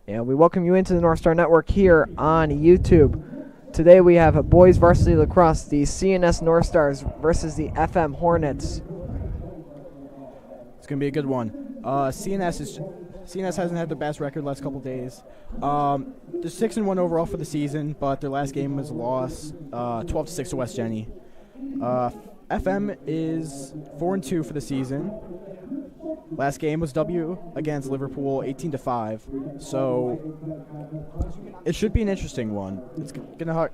And we welcome you into the North Star Network here on YouTube. Today we have a boys varsity lacrosse, the CNS North Stars versus the FM Hornets. It's going to be a good one. CNS hasn't had the best record last couple days. They're 6-1 overall for the season, but their last game was a loss, 12-6 to West Jenny. FM is 4-2 for the season. Last game was W against Liverpool, 18-5. So it should be an interesting one. It's gonna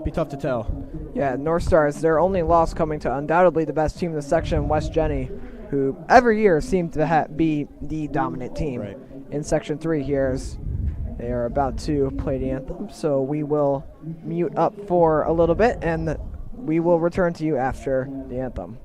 be tough to tell. Yeah, North Stars, their only loss coming to undoubtedly the best team in the section, West Jenny, who every year seem to be the dominant team in Section 3 here. As they are about to play the anthem. So we will mute up for a little bit, and we will return to you after the anthem.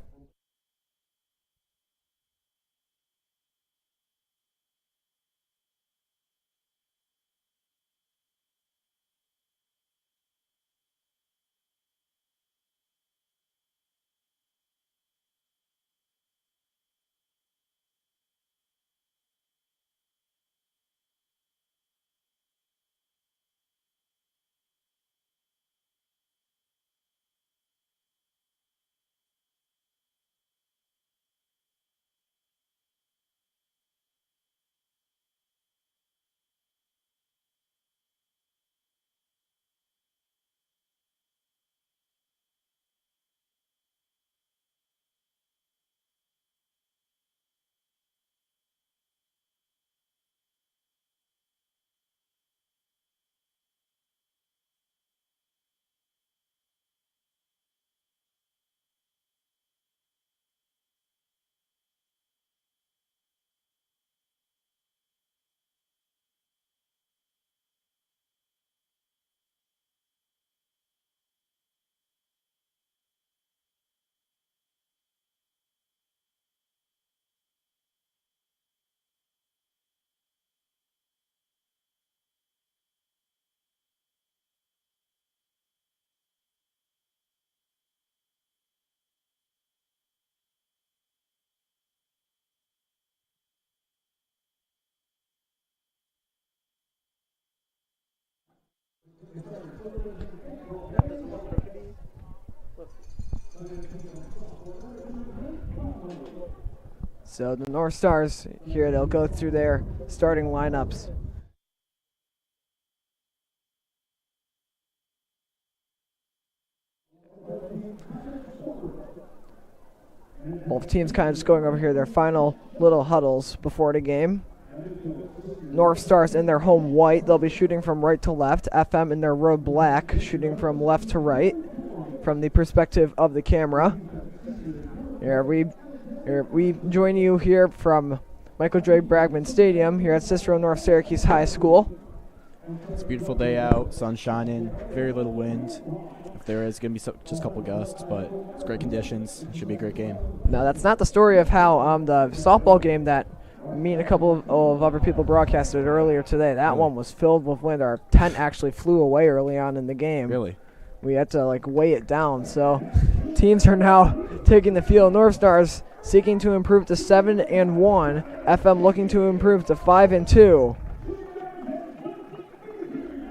So the North Stars here, they'll go through their starting lineups. Both teams kind of just going over here their final little huddles before the game. North Stars in their home white, they'll be shooting from right to left. FM in their road black, shooting from left to right from the perspective of the camera. Here we join you here from Michael J. Bragman Stadium here at Cicero-North Syracuse High School. It's a beautiful day out, sun shining, very little wind. If there is going to be just a couple gusts, but it's great conditions. It should be a great game. No, that's not the story of how the softball game that me and a couple of other people broadcasted earlier today. That one was filled with wind. Our tent actually flew away early on in the game. Really? We had to weigh it down. So teams are now taking the field. North Stars seeking to improve to 7-1. FM looking to improve to 5-2.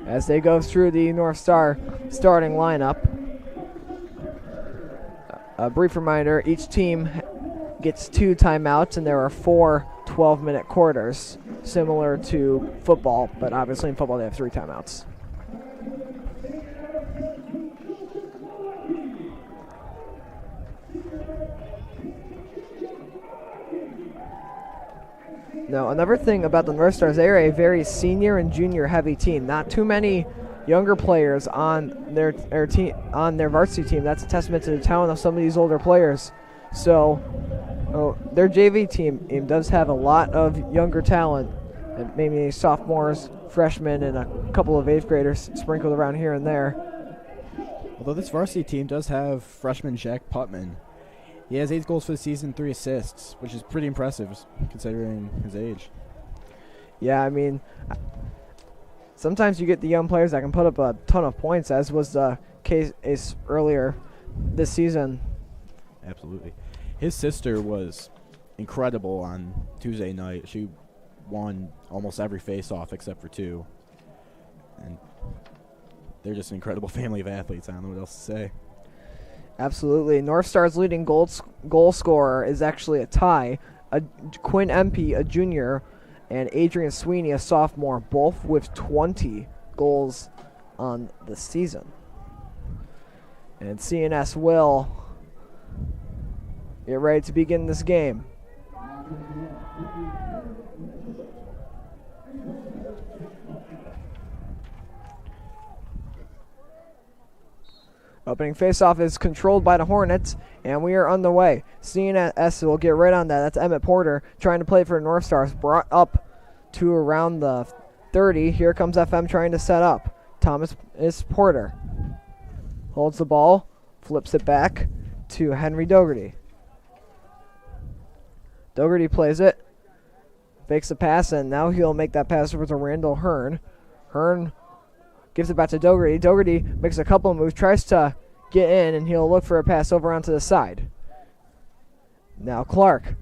As they go through the North Star starting lineup. A brief reminder, each team gets 2 timeouts, and there are 4 12-minute quarters, similar to football, but obviously in football they have 3 timeouts. Now, another thing about the North Stars, they are a very senior and junior heavy team. Not too many younger players on their team, on their varsity team. That's a testament to the talent of some of these older players. So, their JV team does have a lot of younger talent, maybe sophomores, freshmen, and a couple of 8th graders sprinkled around here and there. Although this varsity team does have freshman Jack Putman. He has 8 goals for the season, 3 assists, which is pretty impressive considering his age. Yeah, I mean, sometimes you get the young players that can put up a ton of points, as was the case earlier this season. Absolutely. His sister was incredible on Tuesday night. She won almost every face-off except for 2. And they're just an incredible family of athletes. I don't know what else to say. Absolutely. North Star's leading goal scorer is actually a tie. Quinn Empey, a junior, and Adrian Sweeney, a sophomore, both with 20 goals on the season. And CNS will get ready to begin this game. Opening faceoff is controlled by the Hornets, and we are on the way. CNS will get right on that. That's Emmett Porter trying to play for the North Stars. Brought up to around the 30. Here comes FM trying to set up. Thomas is Porter. Holds the ball, flips it back to Henry Dougherty. Dougherty plays it, fakes a pass, and now he'll make that pass over to Randall Hearn. Hearn gives it back to Dougherty. Dougherty makes a couple of moves, tries to get in, and he'll look for a pass over onto the side. Now Clark.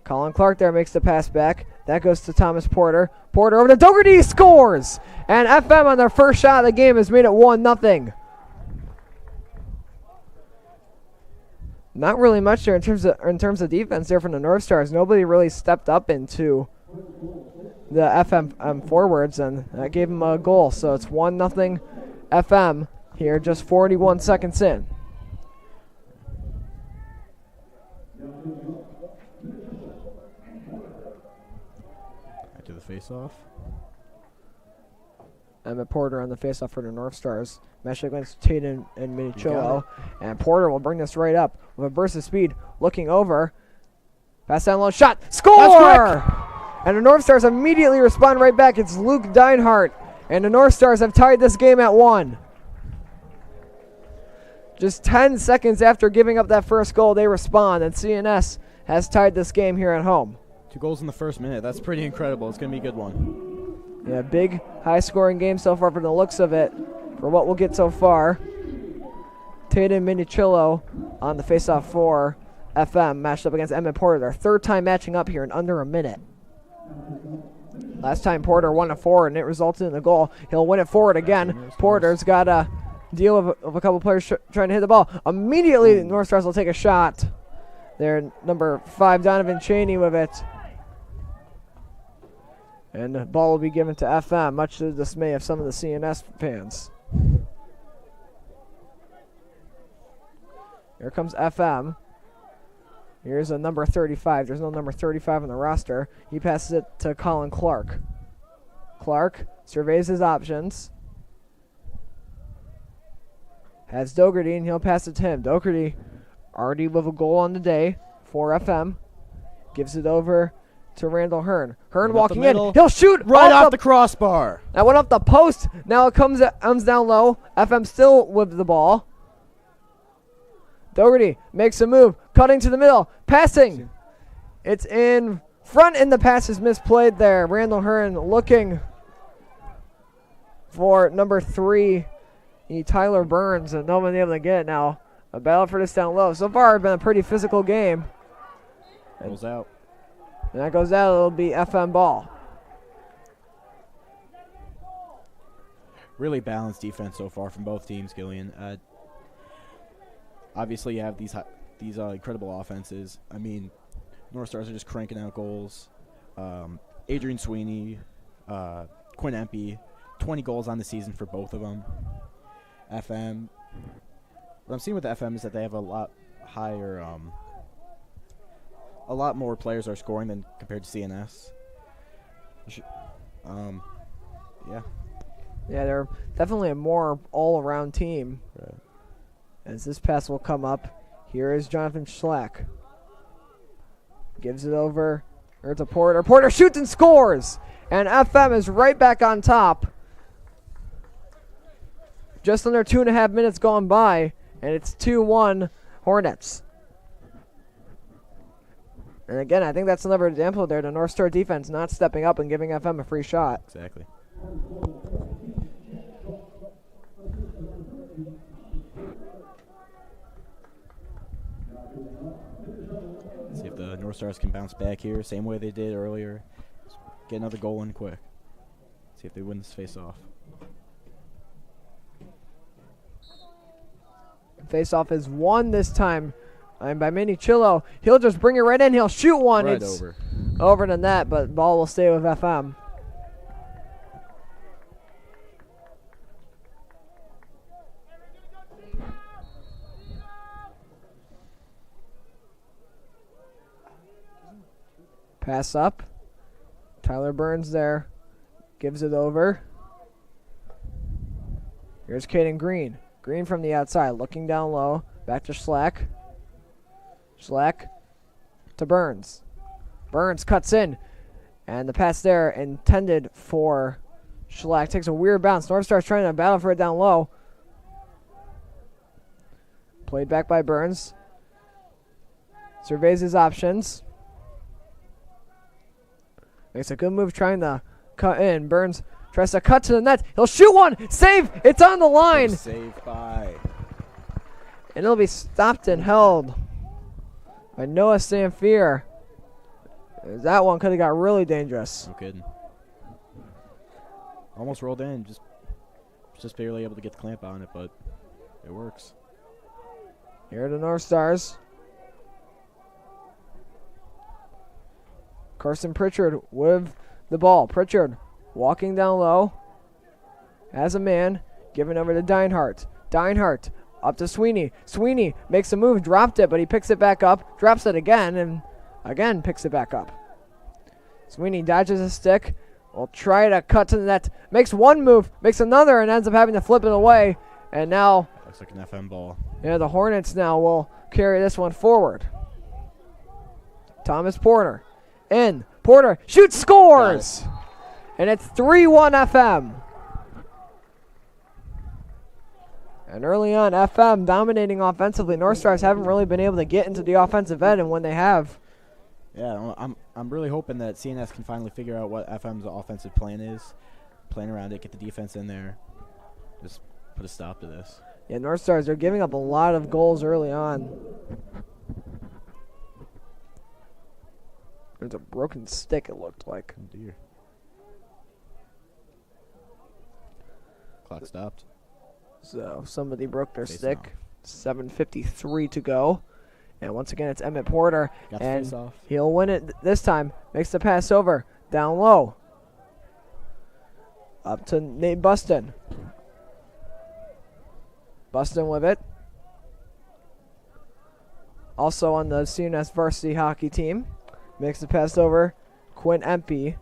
Colin Clark there makes the pass back. That goes to Thomas Porter. Porter over to Dougherty, scores! And FM on their first shot of the game has made it 1-0. Not really much there in terms of defense there from the North Stars. Nobody really stepped up into the FM forwards, and that gave them a goal. So it's 1-0 FM here, just 41 seconds in. Back to the face-off. Emmett Porter on the faceoff for the North Stars. Match against Tatum and Minichillo. And Porter will bring this right up with a burst of speed. Looking over. Pass down low. Shot. Score! And the North Stars immediately respond right back. It's Luke Deinhardt. And the North Stars have tied this game at 1. Just 10 seconds after giving up that first goal, they respond. And CNS has tied this game here at home. 2 goals in the first minute. That's pretty incredible. It's going to be a good one. Yeah, big, high-scoring game so far from the looks of it, for what we'll get so far. Tatum Minichillo on the faceoff for FM, matched up against Emmett Porter. Their third time matching up here in under a minute. Last time Porter won it forward, and it resulted in a goal. He'll win it forward again. Porter's got a deal of a couple players trying to hit the ball. Immediately, North Stars will take a shot. Their number 5, Donovan Cheney, with it. And the ball will be given to FM, much to the dismay of some of the CNS fans. Here comes FM. Here's a number 35. There's no number 35 on the roster. He passes it to Colin Clark. Clark surveys his options. Has Dougherty, and he'll pass it to him. Dougherty already with a goal on the day for FM. Gives it over to Randall Hearn. Hearn walking in. He'll shoot right off the crossbar. That went off the post. Now it comes down low. FM still with the ball. Dougherty makes a move. Cutting to the middle. Passing. It's in front, and the pass is misplayed there. Randall Hearn looking for number 3, Tyler Burns, and no one able to get it now. A battle for this down low. So far, it's been a pretty physical game. Goes out. And that goes out, it'll be FM ball. Really balanced defense so far from both teams, Killian. Obviously, you have these incredible offenses. I mean, North Stars are just cranking out goals. Adrian Sweeney, Quinn Empey, 20 goals on the season for both of them. FM, what I'm seeing with the FM is that they have a lot higher, a lot more players are scoring than compared to CNS. Yeah. Yeah, they're definitely a more all-around team. Right. As this pass will come up, here is Jonathan Schlack. Gives it over to Porter. Porter shoots and scores! And FM is right back on top. Just under 2.5 minutes gone by, and it's 2-1 Hornets. And again, I think that's another example there. The North Star defense not stepping up and giving FM a free shot. Exactly. See if the North Stars can bounce back here, same way they did earlier. get another goal in quick. See if they win this face-off. Face-off is won this time by Minichillo. He'll just bring it right in. He'll shoot one. Right It's over. over the net, but ball will stay with FM. Pass up. Tyler Burns there. Gives it over. Here's Caden Green. Green from the outside, looking down low. Back to Schlack. Schlack to Burns. Burns cuts in. And the pass there intended for Schlack. Takes a weird bounce. North Star's trying to battle for it down low. Played back by Burns. Surveys his options. Makes a good move trying to cut in. Burns tries to cut to the net. He'll shoot one. Save. It's on the line. Saved by. And it'll be stopped and held by Noah Sanfier. That one could have got really dangerous. No kidding. Almost rolled in. Just barely able to get the clamp on it, but it works. Here are the North Stars. Carson Pritchard with the ball. Pritchard walking down low. As a man, giving over to Deinhardt. Deinhardt up to Sweeney. Sweeney makes a move, dropped it, but he picks it back up, drops it again, and again picks it back up. Sweeney dodges a stick. Will try to cut to the net. Makes one move, makes another, and ends up having to flip it away. And now, Looks like an FM ball. yeah, the Hornets now will carry this one forward. Thomas Porter. In. Porter shoots, scores! And it's 3-1 FM. And early on, FM dominating offensively. North Stars haven't really been able to get into the offensive end, and when they have, Yeah, I'm really hoping that CNS can finally figure out what FM's offensive plan is. Plan around it, get the defense in there. Just put a stop to this. yeah, North Stars are giving up a lot of goals early on. There's a broken stick, it looked like. Oh dear. Clock stopped. So somebody broke their Facing stick. off. 7:53 to go. And once again, it's Emmett Porter. Got the And face off. he'll win it this time. Makes the pass over. Down low. Up to Nate Buston. Buston with it. Also on the CNS varsity hockey team. Makes the pass over. Quinn Empey,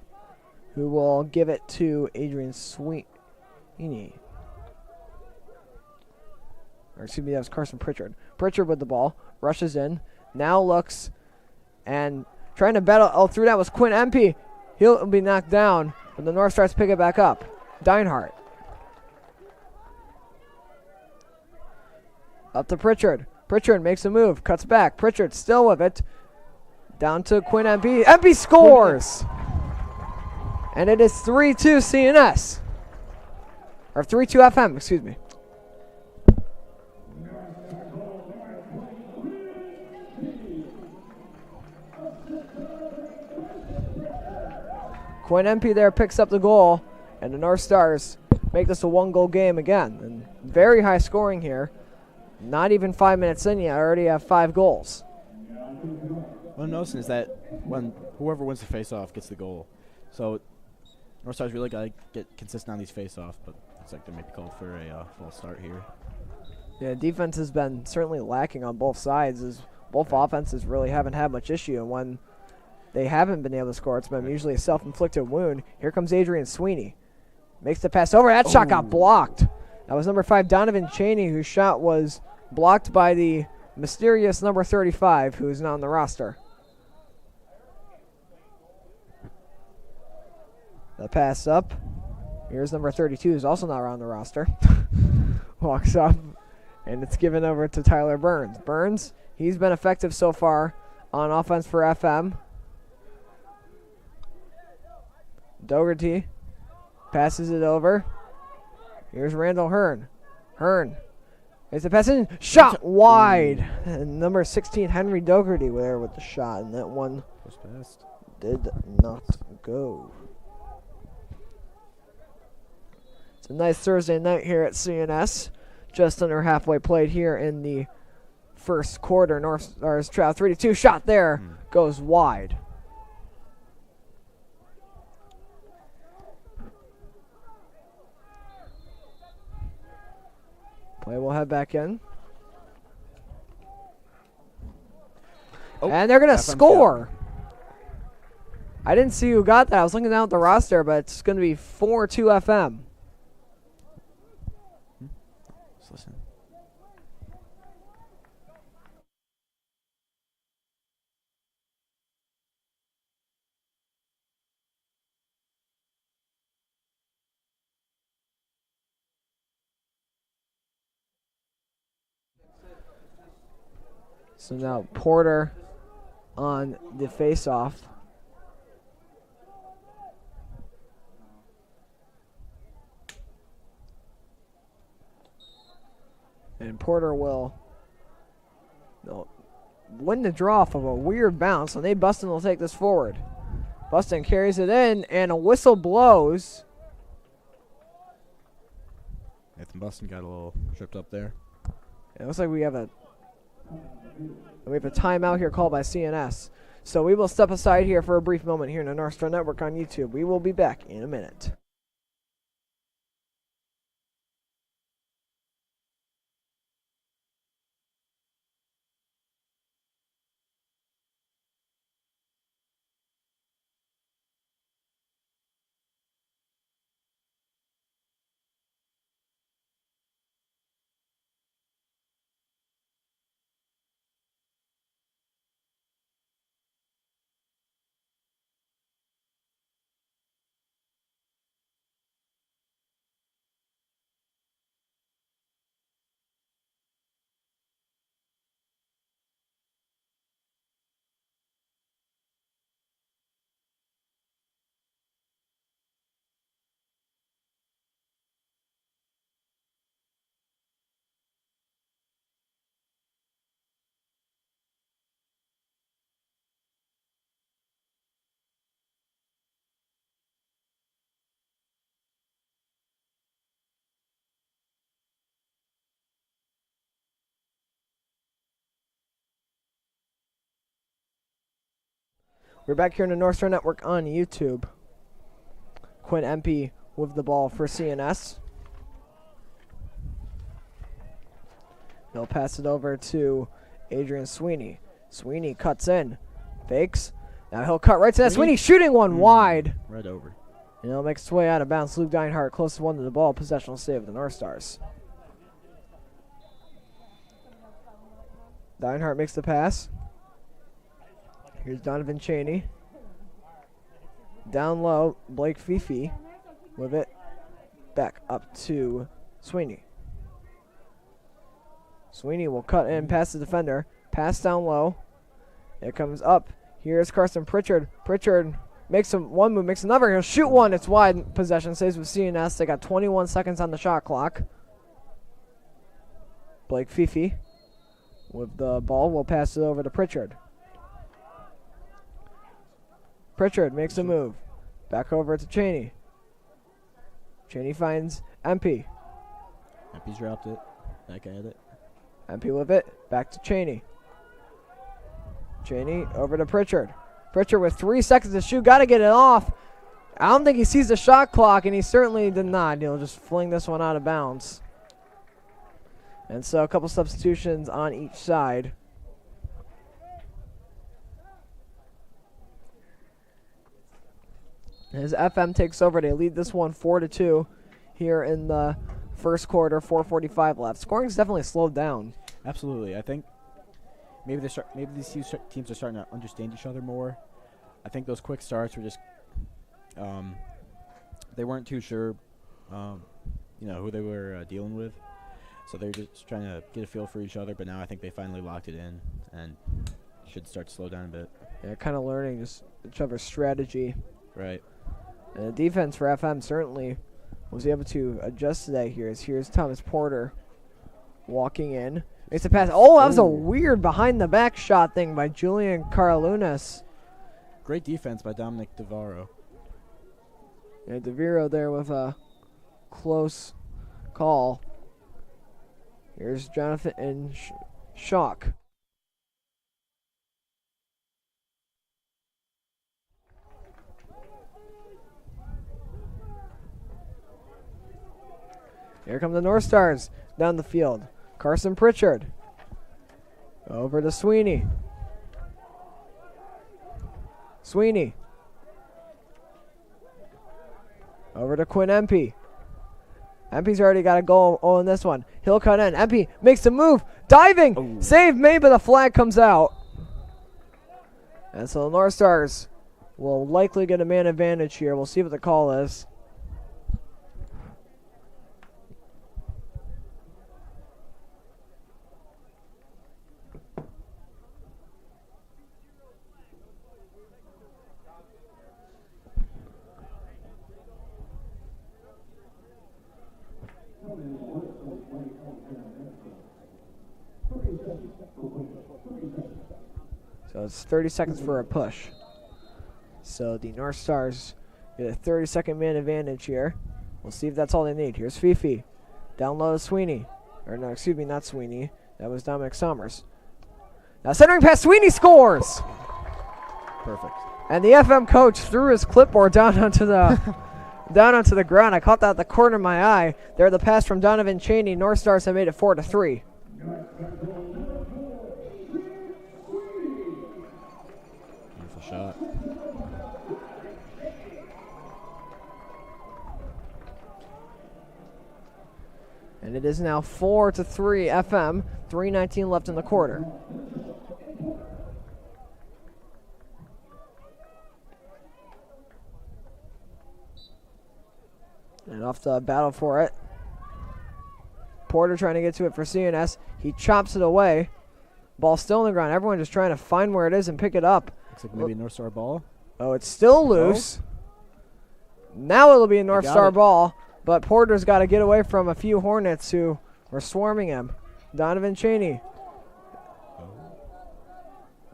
who will give it to Adrian Sweeney. Or excuse me, that was Carson Pritchard. Pritchard with the ball. Rushes in. Now looks and trying to battle. Oh, through that was Quinn Empey. He'll be knocked down. But the North Stars pick it back up. Deinhardt. Up to Pritchard. Pritchard makes a move. Cuts back. Pritchard still with it. Down to Quinn Empey. Empey scores! And it is 3-2 CNS. Or 3-2 FM, excuse me. Quinn Empey there picks up the goal, and the North Stars make this a one-goal game again. And very high scoring here. Not even 5 minutes in yet, I already have 5 goals. What I'm noticing is that when whoever wins the face-off gets the goal. So North Stars really got to get consistent on these face-offs, but looks like they may be called for a false start here. Yeah, defense has been certainly lacking on both sides, as both offenses really haven't had much issue. And when they haven't been able to score, it's been usually a self-inflicted wound. Here comes Adrian Sweeney. Makes the pass over. That shot got blocked. That was number 5, Donovan Cheney, whose shot was blocked by the mysterious number 35, who is not on the roster. The pass up. Here's number 32, who's also not around the roster. Walks up, and it's given over to Tyler Burns. Burns, he's been effective so far on offense for FM. Dougherty passes it over. Here's Randall Hearn. Hearn. It's a pass in. Shot wide. And number 16, Henry Dougherty, there with the shot. And that one Push past. did not go. a nice Thursday night here at CNS. Just under halfway played here in the first quarter. North Stars trail 3-2. Shot there goes wide. Play will head back in. Oh, and they're going to FM's score. I didn't see who got that. I was looking down at the roster, but it's going to be 4-2 FM. Let's listen. So now Porter on the face-off. And Porter will win the draw off of a weird bounce. So Nate Buston will take this forward. Buston carries it in, and a whistle blows. Nathan Buston got a little tripped up there. It looks like we have a timeout here called by CNS. So we will step aside here for a brief moment here in the North Star Network on YouTube. We will be back in a minute. We're back here in the North Star Network on YouTube. Quinn Empey with the ball for CNS. He'll pass it over to Adrian Sweeney. Sweeney cuts in, fakes. Now he'll cut right to that. Sweeney shooting one wide. Right over. And he'll make its way out of bounds. Luke Deinhardt, closest one to the ball. Possession will stay with the North Stars. Deinhardt makes the pass. Here's Donovan Chaney. Down low, Blake Fifi with it. Back up to Sweeney. Sweeney will cut in past the defender. Pass down low. It comes up. Here's Carson Pritchard. Pritchard makes one move, makes another. He'll shoot one. It's wide. Possession stays with CNS. They got 21 seconds on the shot clock. Blake Fifi with the ball. Will pass it over to Pritchard. Pritchard makes a move. Back over to Chaney. Chaney finds MP. MP's dropped it. Back at it. MP with it. Back to Chaney. Chaney over to Pritchard. Pritchard with 3 seconds to shoot. Got to get it off. I don't think he sees the shot clock, and he certainly did not. He'll just fling this one out of bounds. And so a couple substitutions on each side. As FM takes over, they lead this one 4-2 here in the first quarter. 4:45 left. Scoring's definitely slowed down. Absolutely. I think maybe these teams are starting to understand each other more. I think those quick starts were just they weren't too sure, who they were dealing with. So they're just trying to get a feel for each other. But now I think they finally locked it in and should start to slow down a bit. Yeah, kind of learning just each other's strategy. Right. And the defense for FM certainly was able to adjust to that here. Here's Thomas Porter walking in. Makes a pass. Oh, that was a weird behind-the-back shot thing by Julian Karalunas. Great defense by Dominic DeVaro. Yeah, DeViro there with close call. Here's Jonathan and Shock. Here come the North Stars down the field. Carson Pritchard. Over to Sweeney. Sweeney. Over to Quinn Empey. Empey's already got a goal in this one. He'll cut in. Empey makes the move. Diving. Oh. Save made, but the flag comes out. And so the North Stars will likely get a man advantage here. We'll see what the call is. So it's 30 seconds for a push. So the North Stars get a 30-second man advantage here. We'll see if that's all they need. Here's Fifi. Down low to Sweeney. Or no, excuse me, not Sweeney. That was Dominic Summers. Now centering pass, Sweeney scores! Perfect. And the FM coach threw his clipboard down onto the down onto the ground. I caught that at the corner of my eye. There, the pass from Donovan Cheney. North Stars have made it 4-3. Beautiful shot. And it is now 4-3 FM. 3:19 left in the quarter. And off the battle for it. Porter trying to get to it for CNS. He chops it away. Ball still on the ground. Everyone just trying to find where it is and pick it up. Looks like maybe a North Star ball. Oh, it's still loose. Now it'll be a North Star ball. But Porter's got to get away from a few Hornets who were swarming him. Donovan Cheney.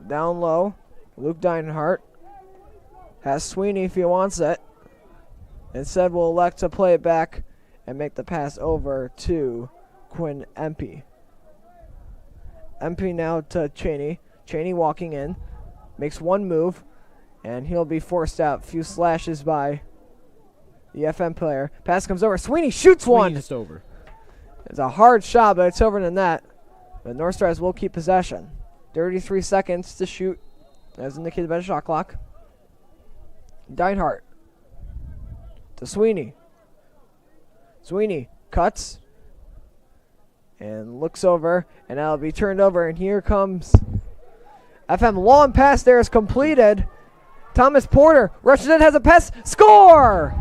Down low. Luke Deinhardt has Sweeney if he wants it. Instead, we'll elect to play it back and make the pass over to Quinn Empey. Empey now to Cheney. Cheney walking in. Makes one move. And he'll be forced out. Few slashes by the FM player. Pass comes over. Sweeney shoots one. Just over. It's a hard shot, but it's over the net. But North Stars will keep possession. 33 seconds to shoot, as indicated by the shot clock. Deinhardt to Sweeney. Sweeney cuts and looks over, and that'll be turned over. And here comes FM. Long pass there is completed. Thomas Porter rushes in, has a pass, score!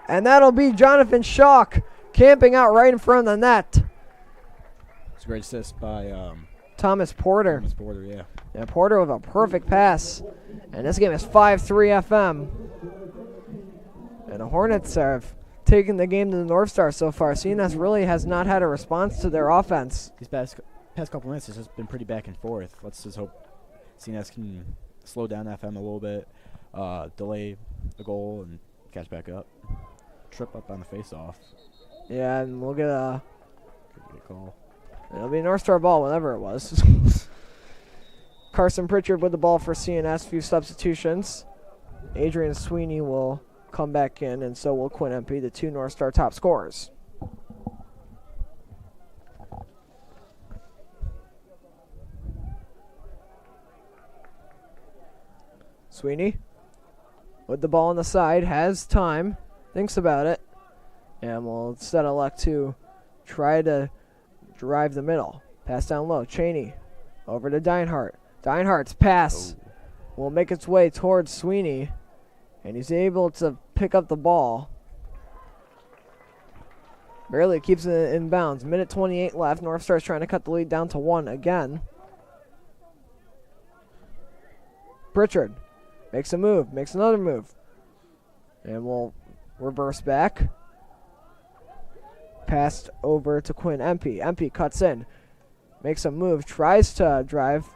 And that'll be Jonathan Schock camping out right in front of the net. It's a great assist by Thomas Porter. Thomas Porter, yeah. Yeah, Porter with a perfect pass. And this game is 5-3 FM. And the Hornets have taken the game to the North Star so far. CNS really has not had a response to their offense. These past couple minutes has just been pretty back and forth. Let's just hope CNS can slow down FM a little bit, delay the goal, and catch back up. Trip up on the face-off. Yeah, and we'll get a call. It'll be a North Star ball whenever it was. Carson Pritchard with the ball for CNS. Few substitutions. Adrian Sweeney will come back in, and so will Quinn Empey, the two North Star top scorers. Sweeney with the ball on the side, has time, thinks about it, and will instead elect to try to drive the middle. Pass down low. Cheney over to Deinhardt. Deinhardt's pass will make its way towards Sweeney, and he's able to pick up the ball. Barely keeps it in bounds. Minute 28 left. North Star's trying to cut the lead down to 1 again. Pritchard makes a move, makes another move, and we'll reverse back. Passed over to Quinn Empey. Empey cuts in, makes a move, tries to drive,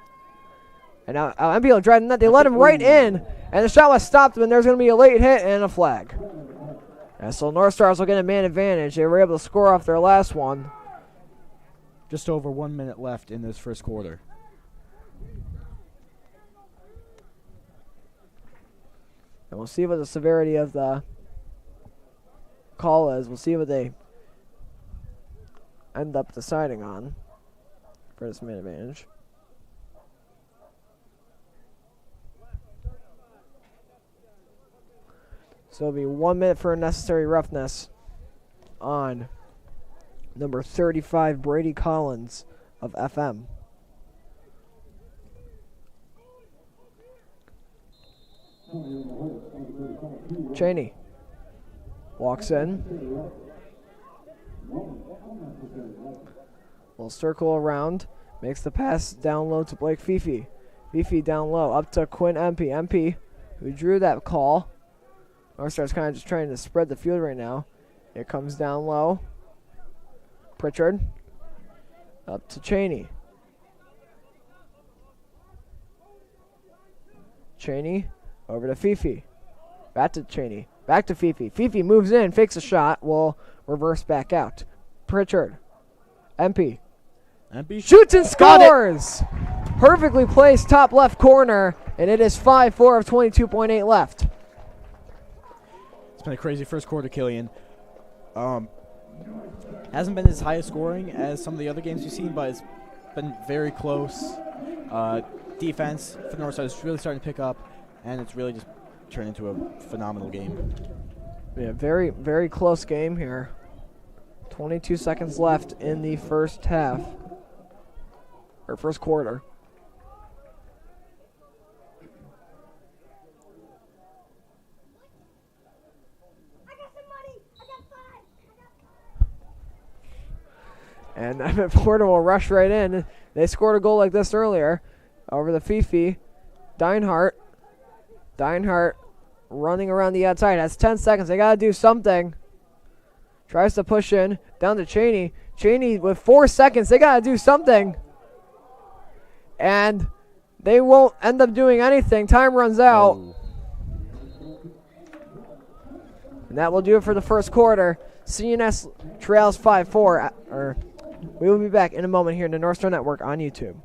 and now Empey will drive the net. They let him right in, and the shot was stopped, and there's going to be a late hit and a flag. And so North Stars will get a man advantage. They were able to score off their last one. Just over 1 minute left in this first quarter. And we'll see what the severity of the call is. We'll see what they end up deciding on for this man advantage. So it'll be 1 minute for unnecessary roughness on number 35, Brady Collins of FM. Cheney walks in. Will circle around. Makes the pass down low to Blake Fifi. Fifi down low up to Quinn Empey. Empey, who drew that call. North Star's kind of just trying to spread the field right now. It comes down low. Pritchard. Up to Cheney. Cheney over to Fifi. Back to Cheney. Back to Fifi. Fifi moves in, fakes a shot, will reverse back out. Pritchard. MP. Shoots and scores! Perfectly placed top left corner, and it is 5-4 of 22.8 left. It's been a crazy first quarter, Killian. Hasn't been as high a scoring as some of the other games we've seen, but it's been very close. Defense for the North Side is really starting to pick up, and it's really just turned into a phenomenal game. Yeah, very, very close game here. 22 seconds left in the first half, or first quarter. And Evan Porter will rush right in. They scored a goal like this earlier over the Fifi. Deinhardt running around the outside. Has 10 seconds. They got to do something. Tries to push in. Down to Cheney. Cheney with 4 seconds. They got to do something. And they won't end up doing anything. Time runs out. Oh. And that will do it for the first quarter. CNS trails 5-4. We will be back in a moment here in the North Star Network on YouTube.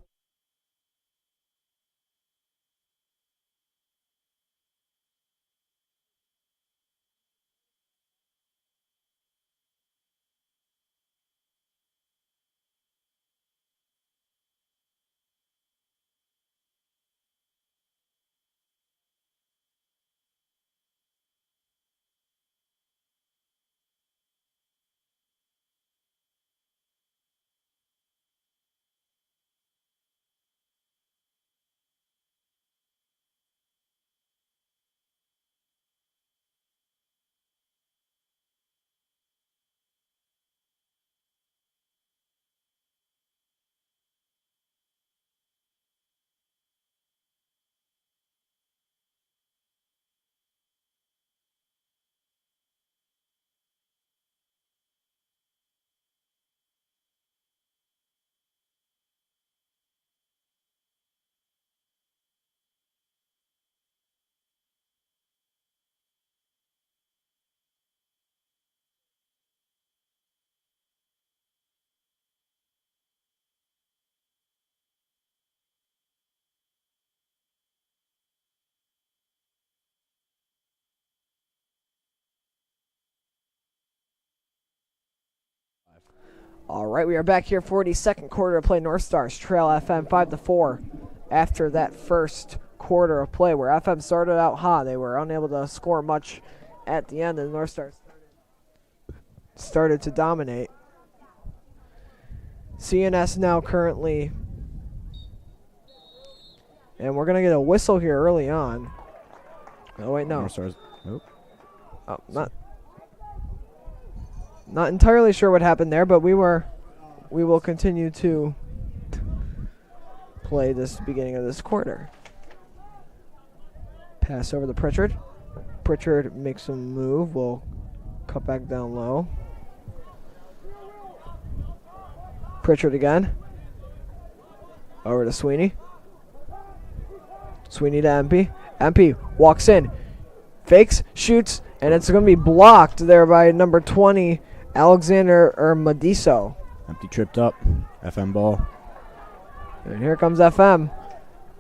All right, we are back here for the second quarter of play. North Stars trail FM 5-4 after that first quarter of play where FM started out hot. They were unable to score much at the end, and the North Stars started to dominate. CNS now currently, and we're going to get a whistle here early on. Oh, wait, no. North Stars. Nope. Oh, not entirely sure what happened there, but we will continue to play this beginning of this quarter. Pass over to Pritchard. Pritchard makes a move. Will cut back down low. Pritchard again. Over to Sweeney. Sweeney to Empey. Empey walks in. Fakes, shoots, And it's going to be blocked there by number 20, Alexander Mediso. Empty tripped up. FM ball. And here comes FM.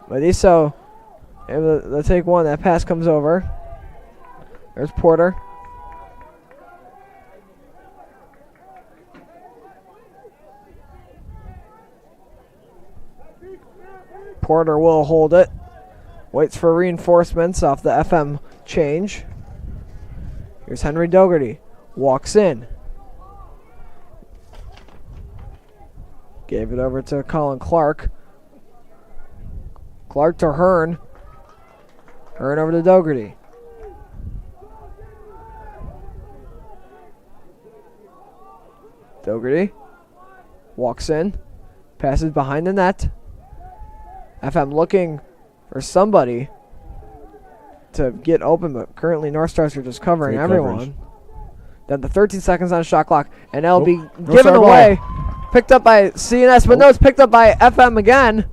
Mediso able to take one. That pass comes over. There's Porter. Porter will hold it. Waits for reinforcements off the FM change. Here's Henry Dougherty. Walks in. Gave it over to Colin Clark. Clark to Hearn. Hearn over to Dougherty. Dougherty walks in. Passes behind the net. FM looking for somebody to get open, but currently North Stars are just covering Great everyone. coverage. Then the 13 seconds on shot clock, and that'll be North given Star away. Picked up by CNS, but no, it's picked up by FM again.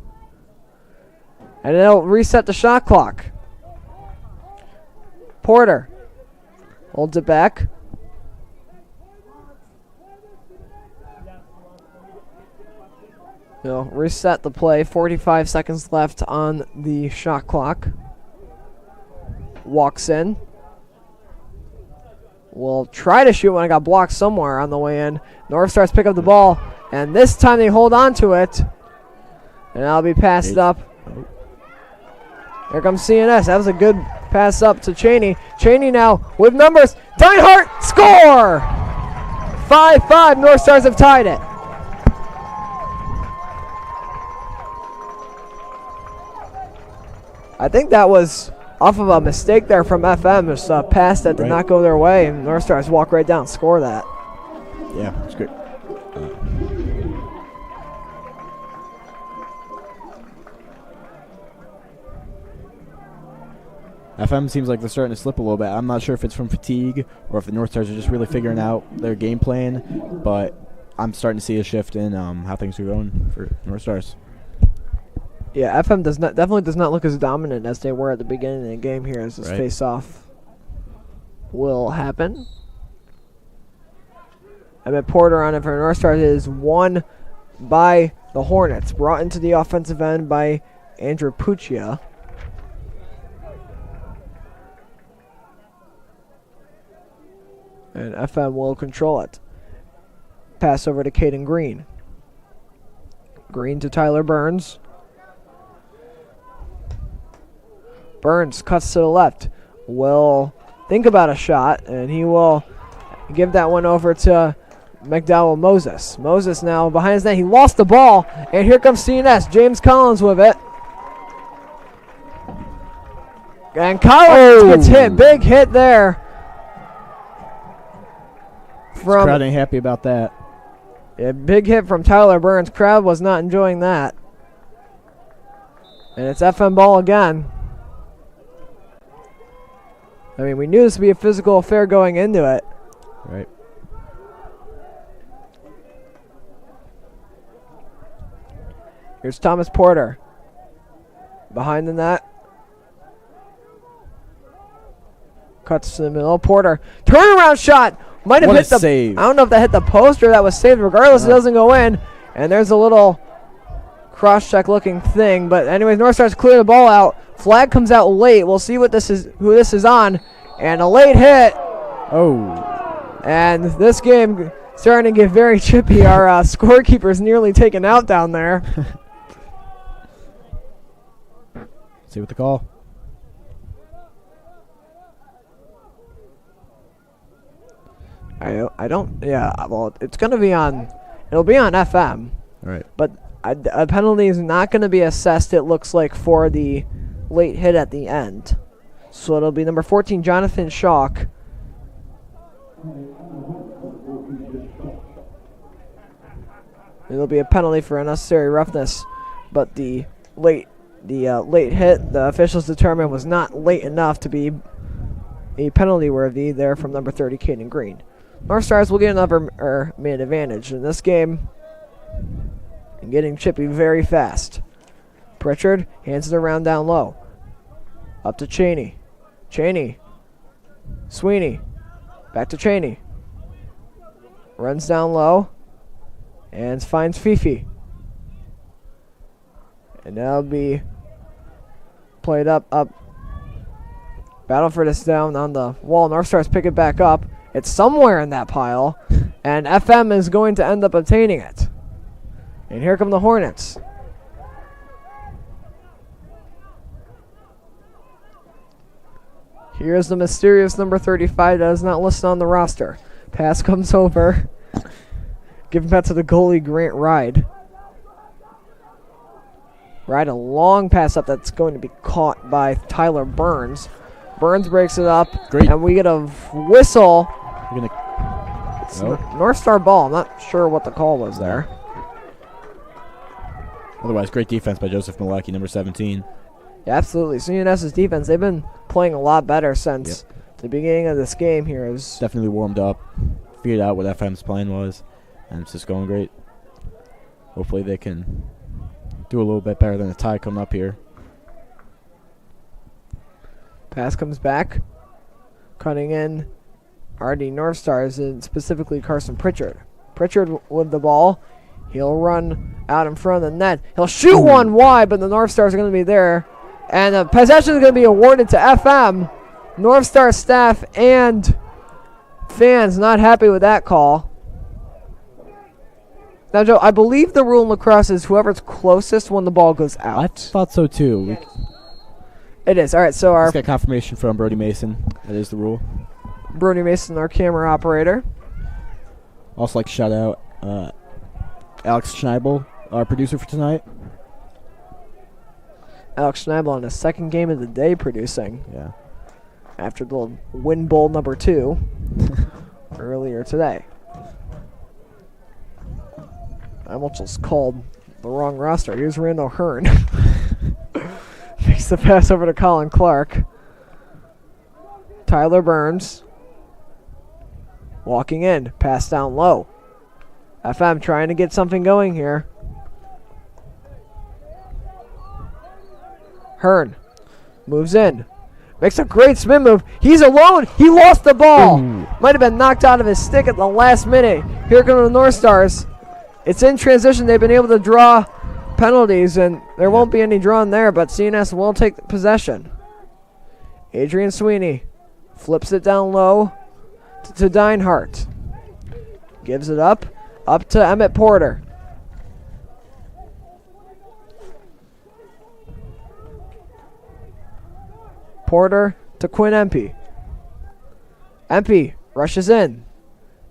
And it'll reset the shot clock. Porter holds it back. They'll reset the play. 45 seconds left on the shot clock. Walks in. Will try to shoot when it got blocked somewhere on the way in. North Stars pick up the ball, and this time they hold on to it. And that'll be passed up. Here comes CNS. That was a good pass up to Cheney. Cheney now with numbers. Deinhardt, score! 5-5, North Stars have tied it. I think that was off of a mistake there from FM. Just a pass that did not go their way, and North Stars walk right down and score that. Yeah, it's good. FM seems like they're starting to slip a little bit. I'm not sure if it's from fatigue or if the North Stars are just really figuring out their game plan, but I'm starting to see a shift in how things are going for North Stars. Yeah, FM definitely does not look as dominant as they were at the beginning of the game here as this face-off will happen. Emmett Porter on it for North Stars is won by the Hornets. Brought into the offensive end by Andrew Puccia. And FM will control it. Pass over to Caden Green. Green to Tyler Burns. Burns cuts to the left. Will think about a shot, and he will give that one over to McDowell Moses. Moses now behind his net. He lost the ball, and here comes CNS. James Collins with it. And Collins gets hit. Big hit there. Crowd ain't happy about that. Yeah, big hit from Tyler Burns. Crowd was not enjoying that. And it's FM ball again. I mean, we knew this would be a physical affair going into it. Right. Here's Thomas Porter. Behind the net. Cuts to the middle. Porter. Turnaround shot. Might have hit the save. I don't know if that hit the post or that was saved. Regardless, it doesn't go in. And there's a little cross-check looking thing. But anyways, North Stars clear the ball out. Flag comes out late. We'll see what this is, who this is on. And a late hit. Oh. And this game starting to get very chippy. Our scorekeeper's nearly taken out down there. See what the call. I don't. Yeah. Well, it's gonna be on. It'll be on FM. All right. But a penalty is not going to be assessed, it looks like, for the late hit at the end. So it'll be number 14, Jonathan Schalk. It'll be a penalty for unnecessary roughness, but the late hit, the officials determined, was not late enough to be a penalty worthy there from number 30, Caden Green. North Stars will get another man advantage in this game. And getting chippy very fast. Pritchard hands it around down low. Up to Cheney. Cheney Sweeney. Back to Cheney. Runs down low. And finds Fifi. And that'll be played up. Battle for this down on the wall. North Stars pick it back up. It's somewhere in that pile. And FM is going to end up obtaining it. And here come the Hornets. Here's the mysterious number 35 that is not listed on the roster. Pass comes over. Giving back to the goalie, Grant Ride. Ride a long pass up that's going to be caught by Tyler Burns. Burns breaks it up. Great. And we get a whistle. It's Nope. North Star ball. I'm not sure what the call was there. Otherwise, great defense by Joseph Malecki, number 17. Yeah, absolutely. CNS's defense, they've been playing a lot better since the beginning of this game here. Is Definitely warmed up, figured out what FM's plan was, and it's just going great. Hopefully they can do a little bit better than the tie coming up here. Pass comes back. Cutting in RD North Stars, and specifically Carson Pritchard. Pritchard with the ball. He'll run out in front of the net. He'll shoot one wide, but the North Stars are going to be there. And the possession is going to be awarded to FM. North Star staff and fans not happy with that call. Now, Joe, I believe the rule in lacrosse is whoever's closest when the ball goes out. I thought so too. It is. All right, so our Let's get confirmation from Brody Mason. That is the rule. Brody Mason, our camera operator. Also like to shout out Alex Schneible, our producer for tonight. Alex Schneible on his second game of the day producing. Yeah. After the win bowl number 2 earlier today. I almost just called the wrong roster. Here's Randall Hearn. Makes the pass over to Colin Clark. Tyler Burns. Walking in. Pass down low. FM trying to get something going here. Hearn moves in. Makes a great spin move. He's alone. He lost the ball. Might have been knocked out of his stick at the last minute. Here come the North Stars. It's in transition. They've been able to draw penalties, and there won't be any drawn there, but CNS will take possession. Adrian Sweeney flips it down low to Deinhardt. Gives it up to Emmett Porter. Porter to Quinn Empey. Empey rushes in,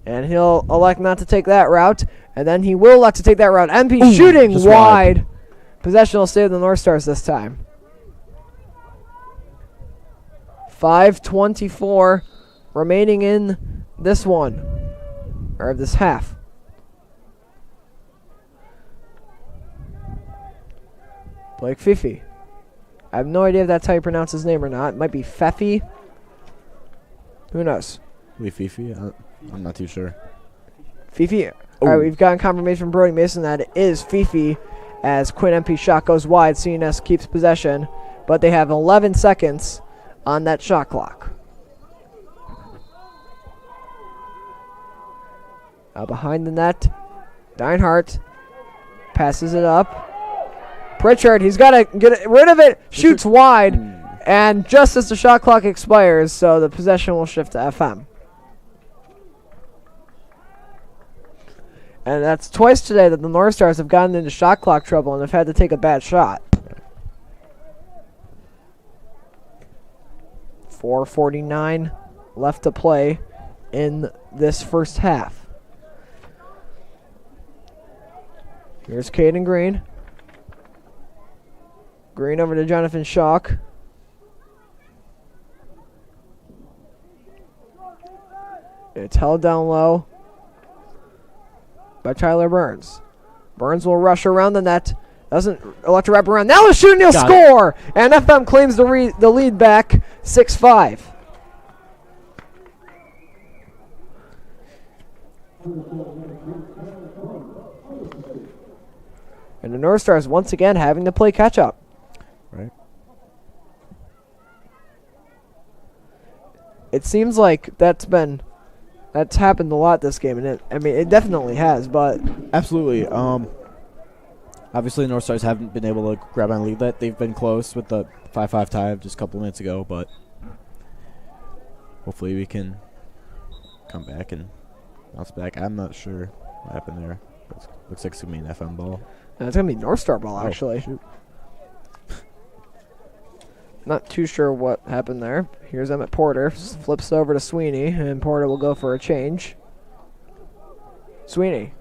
and he'll elect not to take that route, and then he will elect to take that route. Empey shooting wide. Possession will stay with the North Stars this time. 5:24 remaining in this one, or this half. Blake Fifi. I have no idea if that's how you pronounce his name or not. It might be Feffy. Who knows? Fifi? I'm not too sure. Fifi. All right, we've gotten confirmation from Brody Mason that it is Fifi as Quinn Empey's shot goes wide. CNS keeps possession, but they have 11 seconds on that shot clock. Behind the net, Deinhardt passes it up. Pritchard, he's got to get rid of it, shoots wide, and just as the shot clock expires, so the possession will shift to FM. And that's twice today that the North Stars have gotten into shot clock trouble and have had to take a bad shot. 4:49 left to play in this first half. Here's Caden Green. Green over to Jonathan Schock. It's held down low by Tyler Burns. Burns will rush around the net. Doesn't elect to wrap around. Now the shooting, he'll score! And FM claims the lead back, 6-5. And the North Stars once again having to play catch-up. Right. it seems like that's happened a lot this game, and it definitely has. But absolutely. Obviously, the North Stars haven't been able to grab on a lead. That they've been close with the 5-5 tie just a couple minutes ago, but hopefully we can come back and bounce back. I'm not sure what happened there. Looks like it's gonna be an FM ball. No, it's gonna be North Star ball actually. Shoot. Not too sure what happened there. Here's Emmett Porter. Flips over to Sweeney, and Porter will go for a change. Sweeney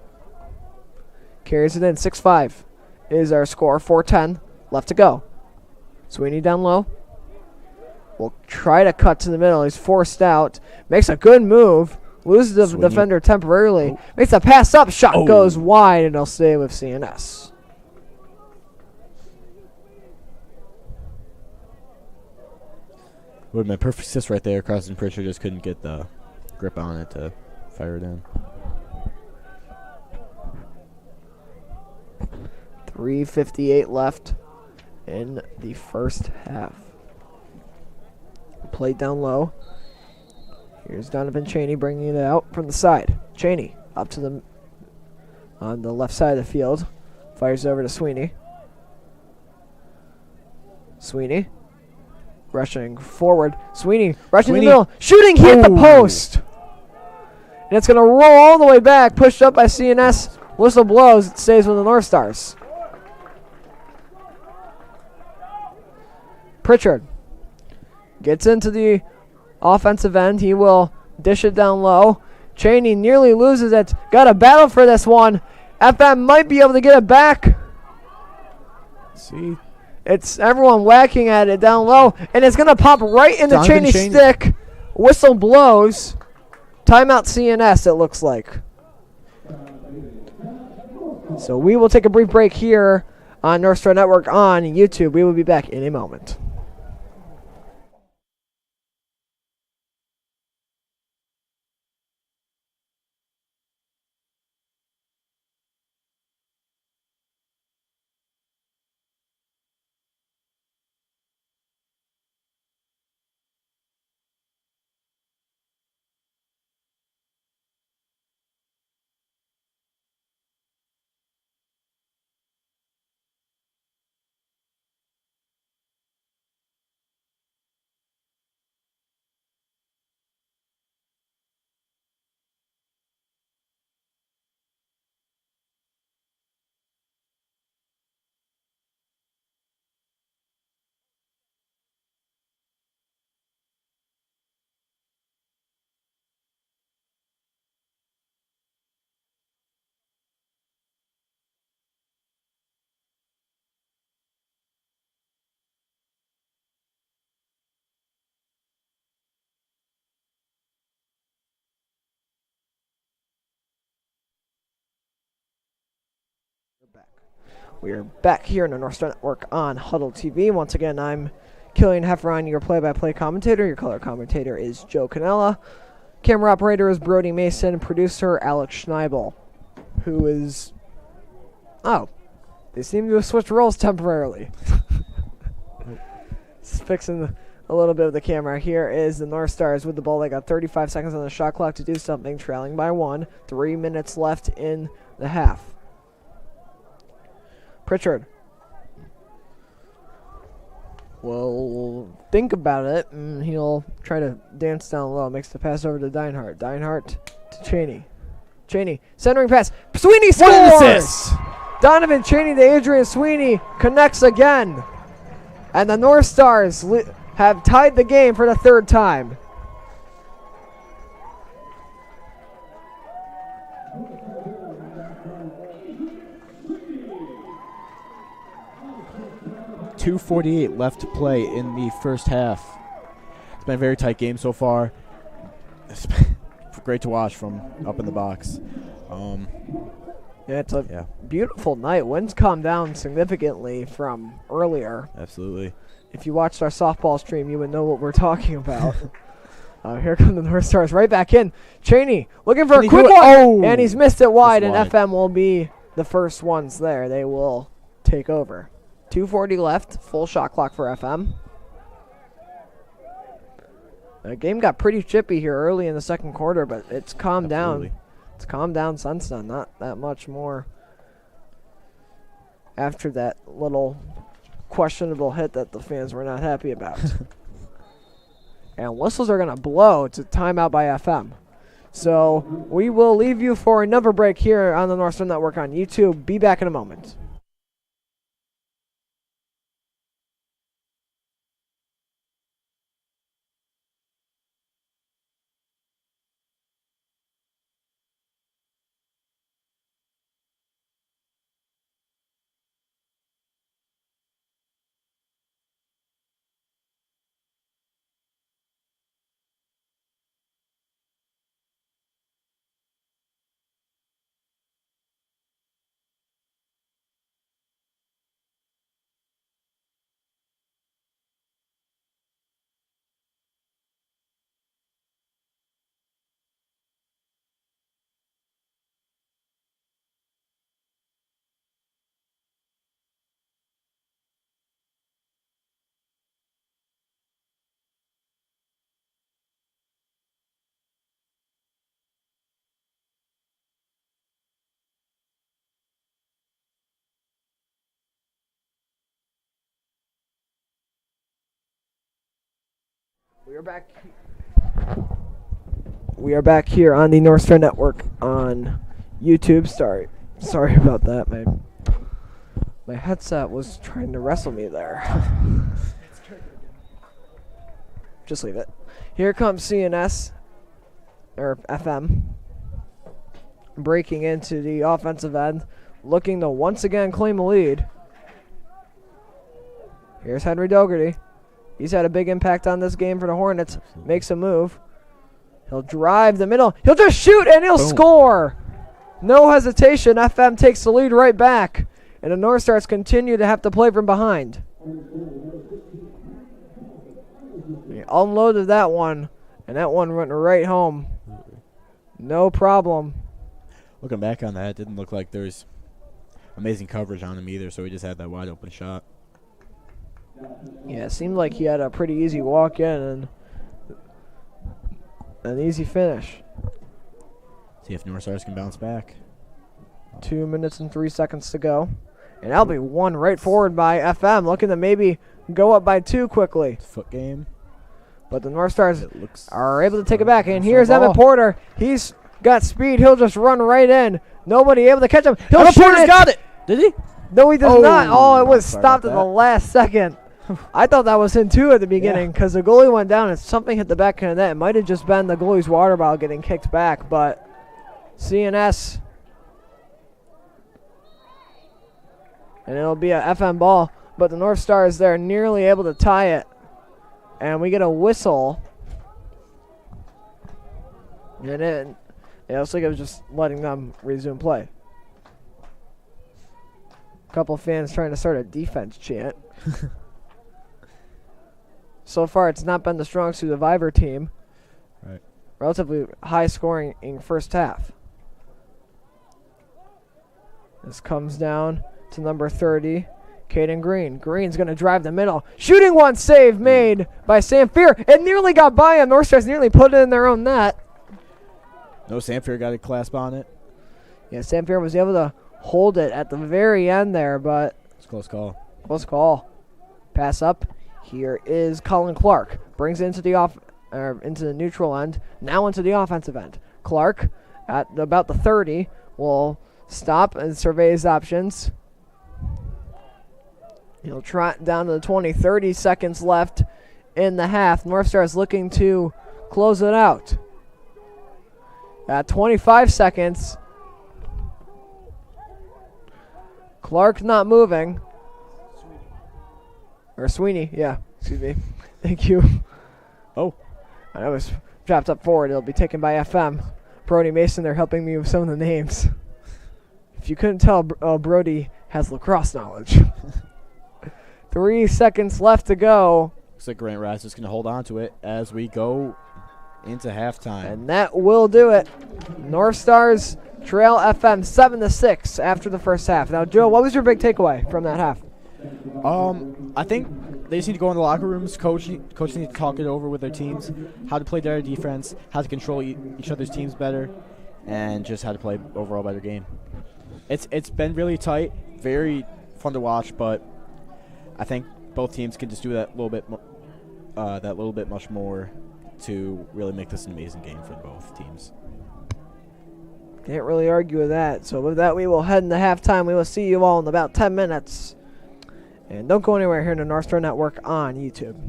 carries it in. 6-5 is our score. 4:10 left to go. Sweeney down low. Will try to cut to the middle. He's forced out. Makes a good move. Loses the defender temporarily. Makes a pass up. Shot goes wide, and he'll stay with CNS. Would have been a perfect assist right there. Carson Pritchard just couldn't get the grip on it to fire it in. 3:58 left in the first half. Played down low. Here's Donovan Cheney bringing it out from the side. Cheney up to on the left side of the field. Fires over to Sweeney. Sweeney rushing forward. Sweeney rushing the middle. Shooting, hit the post. And it's going to roll all the way back. Pushed up by CNS. Whistle blows. It stays with the North Stars. Pritchard gets into the offensive end. He will dish it down low. Cheney nearly loses it. Got a battle for this one. FM might be able to get it back. See, it's everyone whacking at it down low, and it's going to pop right into Cheney's stick. Whistle blows. Timeout CNS, it looks like. So we will take a brief break here on North Star Network on YouTube. We will be back in a moment. We are back here in the North Star Network on Huddle TV. Once again, I'm Killian Heffron, your play-by-play commentator. Your color commentator is Joe Cannella. Camera operator is Brody Mason. Producer, Alex Schneible, who is... Oh, they seem to have switched roles temporarily. Just fixing a little bit of the camera. Here is the North Stars with the ball. They got 35 seconds on the shot clock to do something, trailing by 1. 3 minutes left in the half. Pritchard will think about it, and he'll try to dance down low. Makes the pass over to Deinhardt. Deinhardt to Cheney. Cheney, centering pass. Sweeney scores! Donovan Cheney to Adrian Sweeney connects again. And the North Stars have tied the game for the third time. .248 left to play in the first half. It's been a very tight game so far. It's been great to watch from up in the box. Yeah, it's a beautiful night. Winds calmed down significantly from earlier. Absolutely. If you watched our softball stream, you would know what we're talking about. Here come the North Stars right back in. Cheney looking for a quick one, and he's missed it wide, and FM will be the first ones there. They will take over. 2:40 left, full shot clock for FM. The game got pretty chippy here early in the second quarter, but it's calmed Absolutely. down. It's calmed down since then. Not that much more. After that little questionable hit that the fans were not happy about. And whistles are going to blow. It's a timeout by FM. So we will leave you for another break here on the North Star Network on YouTube. Be back in a moment. We are back here on the North Star Network on YouTube. Sorry about that, man. My headset was trying to wrestle me there. Just leave it. Here comes CNS, or FM, breaking into the offensive end, looking to once again claim a lead. Here's Henry Dougherty. He's had a big impact on this game for the Hornets. Makes a move. He'll drive the middle. He'll just shoot, and he'll score. No hesitation. FM takes the lead right back. And the North Stars continue to have to play from behind. He unloaded that one, and that one went right home. No problem. Looking back on that, it didn't look like there's amazing coverage on him either, so he just had that wide open shot. Yeah, it seemed like he had a pretty easy walk in and an easy finish. See if North Stars can bounce back. 2 minutes and 3 seconds to go. And that'll be one right forward by FM, looking to maybe go up by 2 quickly. Foot game. But the North Stars are able to take it back. And here's Emmett Porter. He's got speed. He'll just run right in. Nobody able to catch him. He'll shoot Porter's got it. Did he? No, he does not. Oh, it was stopped at the last second. I thought that was him too at the beginning because the goalie went down and something hit the back of the net. It might have just been the goalie's water bottle getting kicked back, but CNS. And it'll be a FM ball, but the North Stars there nearly able to tie it. And we get a whistle. And it looks like it was just letting them resume play. A couple fans trying to start a defense chant. So far, it's not been the strong suit of either team. Right. Relatively high scoring in first half. This comes down to number 30, Caden Green. Green's going to drive the middle. Shooting one, save made by Samfier. It nearly got by him. North Stars nearly put it in their own net. No, Samfier got a clasp on it. Yeah, Samfier was able to hold it at the very end there, but It's a close call. close call. Pass up. Here is Colin Clark. Brings it into the neutral end. Now into the offensive end. Clark at about the 30 will stop and survey his options. He'll trot down to the 20. 30 seconds left in the half. North Stars looking to close it out. At 25 seconds. Clark not moving. Or Sweeney, yeah, excuse me. Thank you. Oh. I was dropped up forward. It'll be taken by FM. Brody Mason, they're helping me with some of the names. If you couldn't tell, Brody has lacrosse knowledge. 3 seconds left to go. Looks like Grant Rice is going to hold on to it as we go into halftime. And that will do it. North Stars trail FM 7-6 after the first half. Now, Joe, what was your big takeaway from that half? I think they just need to go in the locker rooms. Coaches need to talk it over with their teams, how to play their defense, how to control each other's teams better, and just how to play overall better game. It's been really tight, very fun to watch, but I think both teams can just do that little bit much more to really make this an amazing game for both teams. Can't really argue with that. So with that, we will head into halftime. We will see you all in about 10 minutes. And don't go anywhere here in the North Star Network on YouTube.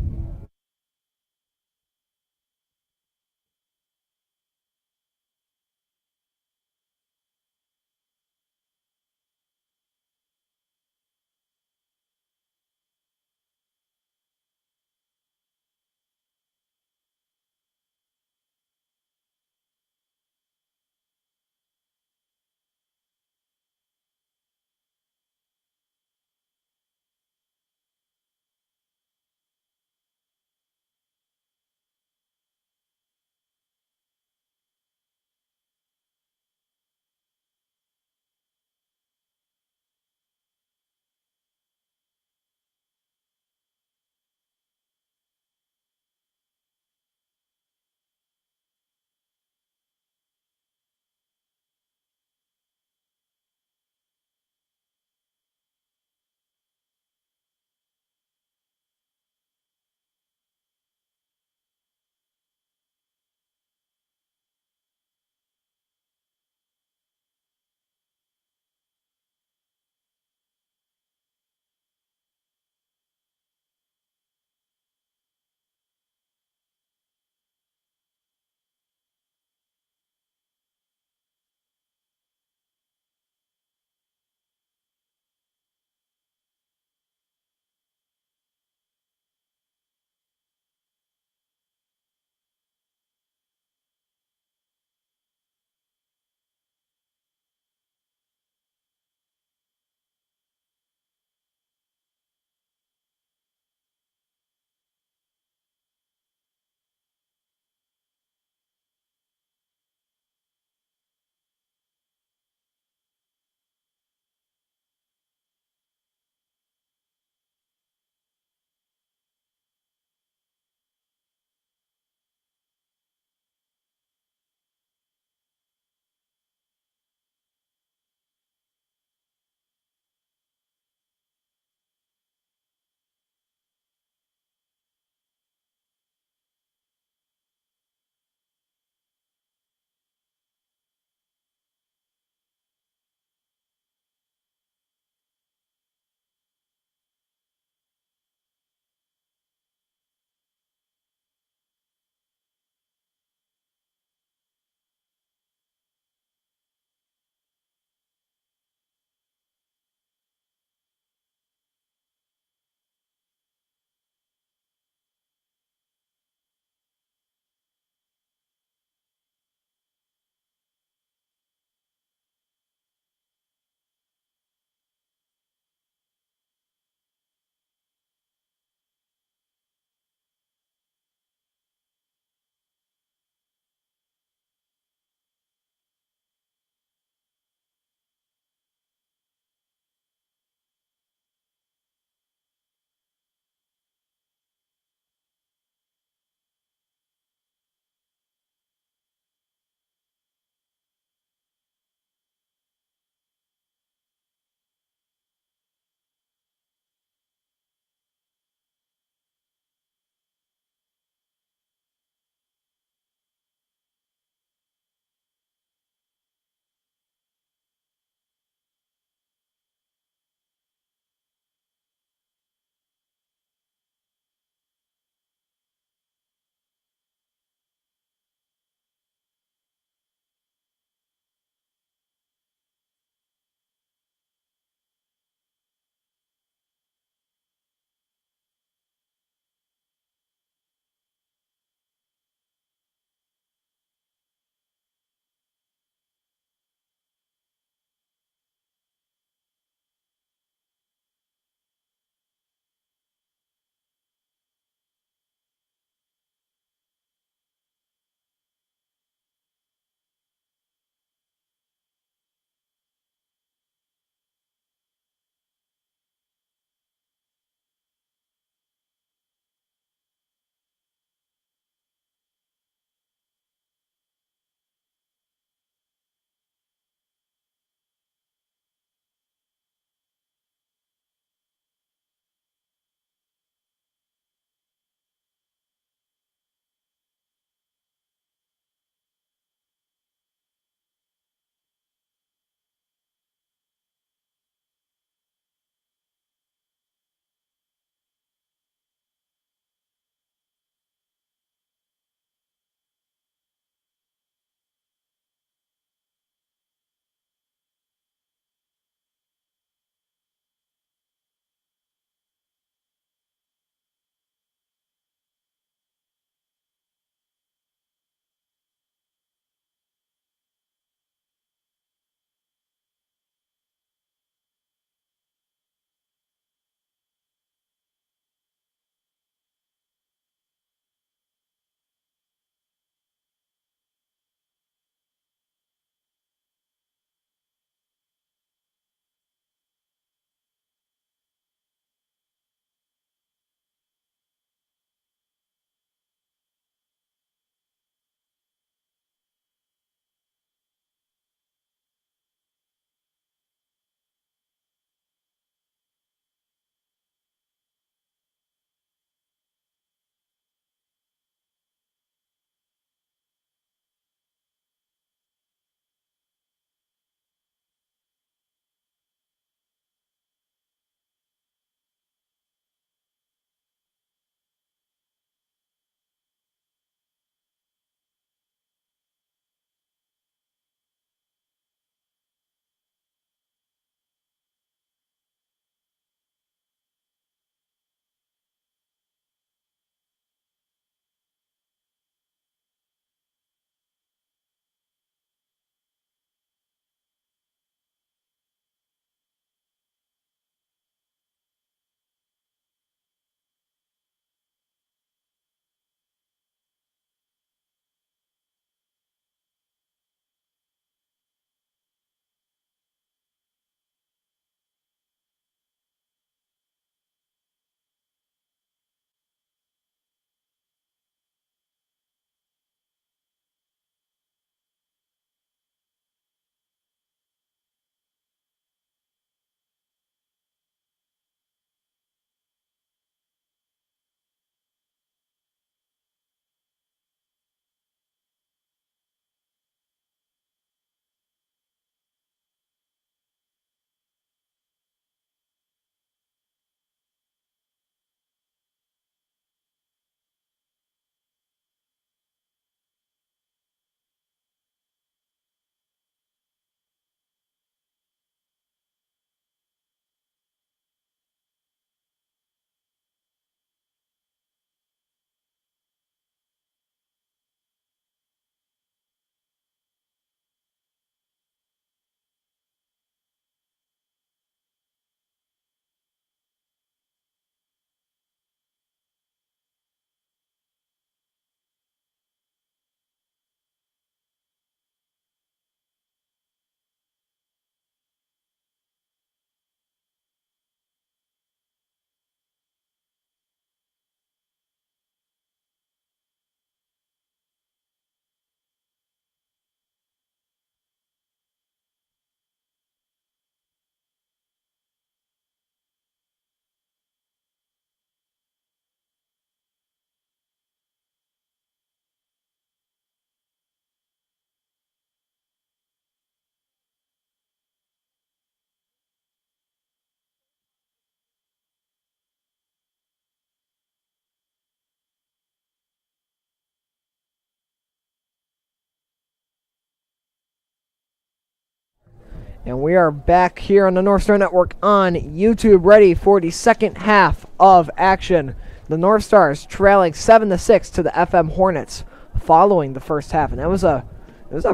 And we are back here on the North Star Network on YouTube, ready for the second half of action. The North Stars trailing 7-6 to the FM Hornets following the first half, and it was a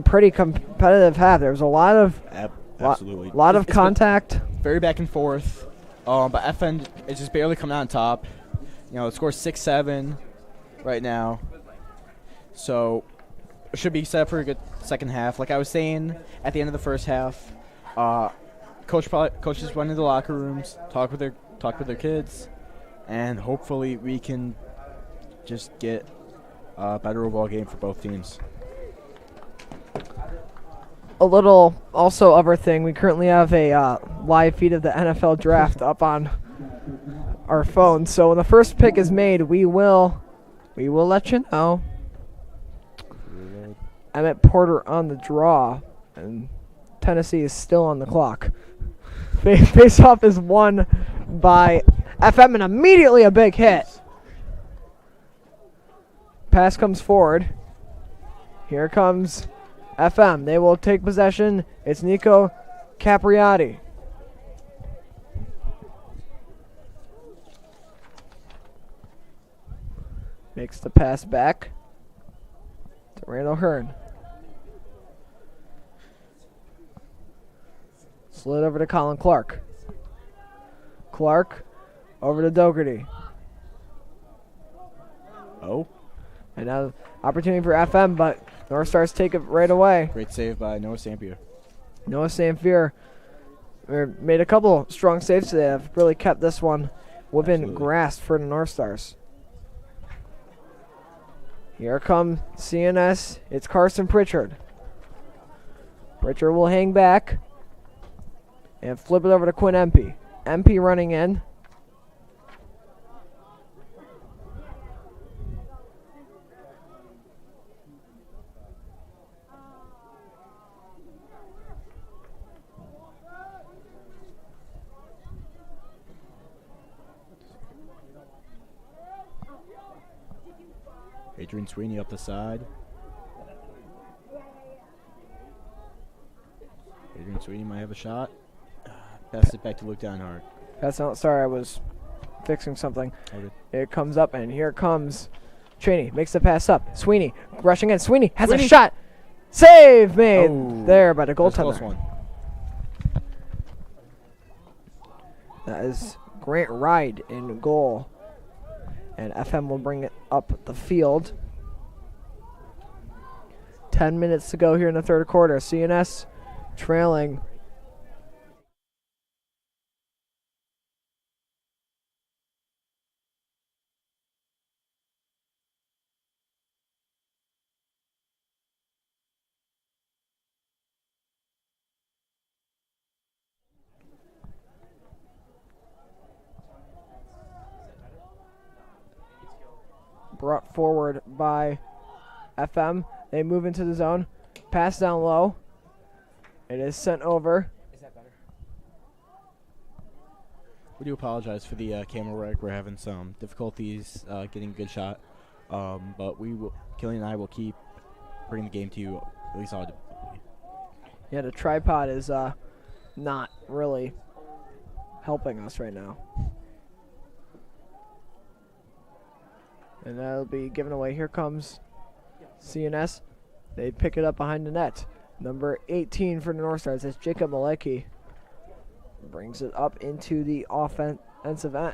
pretty competitive half. There was a lot of absolutely lot of contact, very back and forth. But FN is just barely coming out on top. The score's 6-7 right now, so it should be set for a good second half. Like I was saying at the end of the first half, coaches went into the locker rooms, talk with their kids, and hopefully we can just get a better overall game for both teams. A little also other thing, we currently have a live feed of the NFL draft up on our phone. So when the first pick is made, we will let you know. Emmett Porter on the draw, and Tennessee is still on the clock. Face-off is won by FM, and immediately a big hit. Pass comes forward. Here comes FM. They will take possession. It's Nico Capriati. Makes the pass back to Randall Hearn. Slid over to Colin Clark. Clark over to Dougherty. Oh. And now opportunity for FM, but North Stars take it right away. Great save by Noah Sampier. Noah Sampier made a couple strong saves today. Have really kept this one within grasp for the North Stars. Here come CNS. It's Carson Pritchard. Pritchard will hang back and flip it over to Quinn Empey. Empey running in. Adrian Sweeney up the side. Adrian Sweeney might have a shot. Pass it back to Luke Downhard. That's not. Sorry, I was fixing something. Okay. It comes up, and here comes Cheney. Makes the pass up. Sweeney rushing in. Sweeney has a shot. Save made there by the goaltender. Close one. That is Grant Ride in goal. And FM will bring it up the field. 10 minutes to go here in the third quarter. CNS trailing. Brought forward by FM. They move into the zone. Pass down low. It is sent over. Is that better? We do apologize for the camera wreck. We're having some difficulties getting a good shot. But Killian and I will keep bringing the game to you, at least audibly. Yeah, the tripod is not really helping us right now. And that'll be given away. Here comes CNS. They pick it up behind the net. Number 18 for the North Stars. That's Jacob Malecki. Brings it up into the offensive end.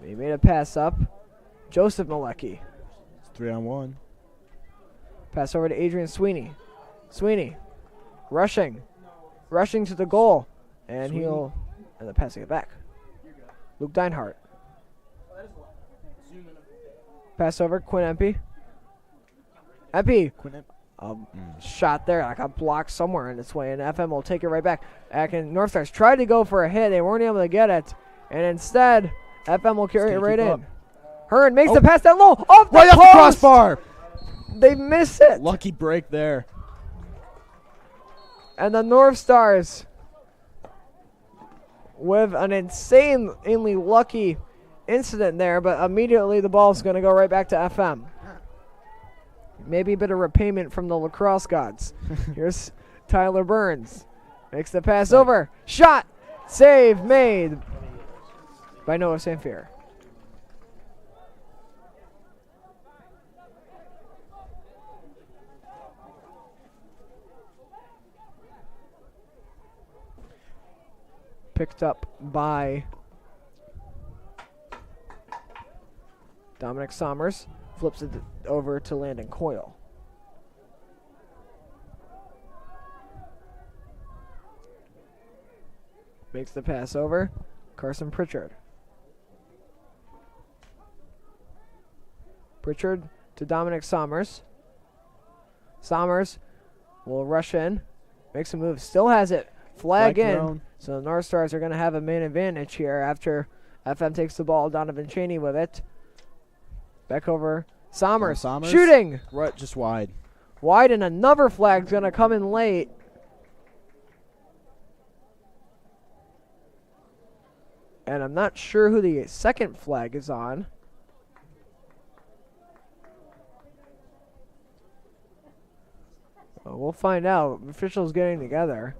He made a pass up. Joseph Malecki. It's 3-on-1. Pass over to Adrian Sweeney. Sweeney rushing to the goal. And Sweeney. He'll end up passing it back. Luke Deinhardt. Pass over, Quinn Empey. Empey. Shot there, like a block somewhere in its way, and FM will take it right back. And North Stars tried to go for a hit. They weren't able to get it. And instead, FM will carry it right in. Hearn makes the pass down low. Off the post. Crossbar. They miss it. Lucky break there. And the North Stars, with an insanely lucky incident there, but immediately the ball's going to go right back to FM. Maybe a bit of repayment from the lacrosse gods. Here's Tyler Burns. Makes the pass over. Shot. Save made by Noah Sanfier. Picked up by Dominic Sommers. Flips it over to Landon Coyle. Makes the pass over. Carson Pritchard. Pritchard to Dominic Sommers. Sommers will rush in. Makes a move. Still has it. Flag in. Thrown. So the North Stars are going to have a main advantage here after FM takes the ball. Donovan Cheney with it. Back over. Sommers. Sommers. Shooting. Right, just wide. Wide, and another flag's going to come in late. And I'm not sure who the second flag is on. Well, we'll find out. Officials getting together.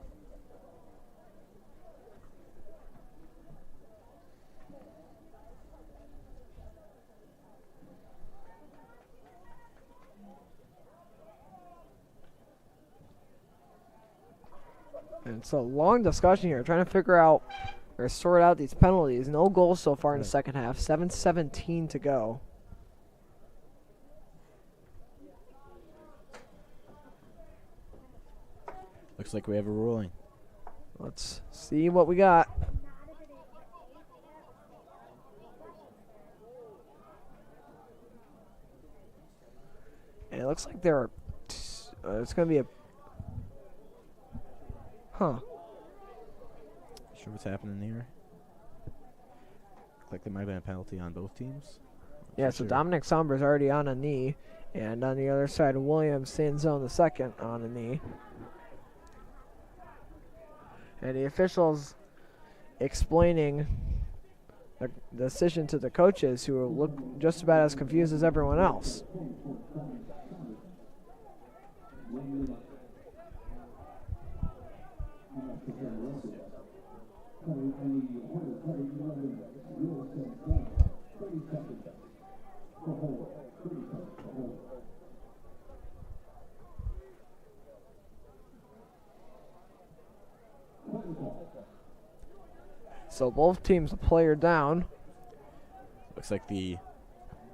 And it's a long discussion here, trying to figure out or sort out these penalties. No goals so far in the second half. 7:17 to go. Looks like we have a ruling. Let's see what we got. And it looks like there are it's going to be a... Huh. Sure what's happening here? Looks like there might have been a penalty on both teams. Yeah, so Dominic Sombers already on a knee. And on the other side, William Sanzone the second on a knee. And the officials explaining the decision to the coaches, who look just about as confused as everyone else. So both teams a player down. Looks like the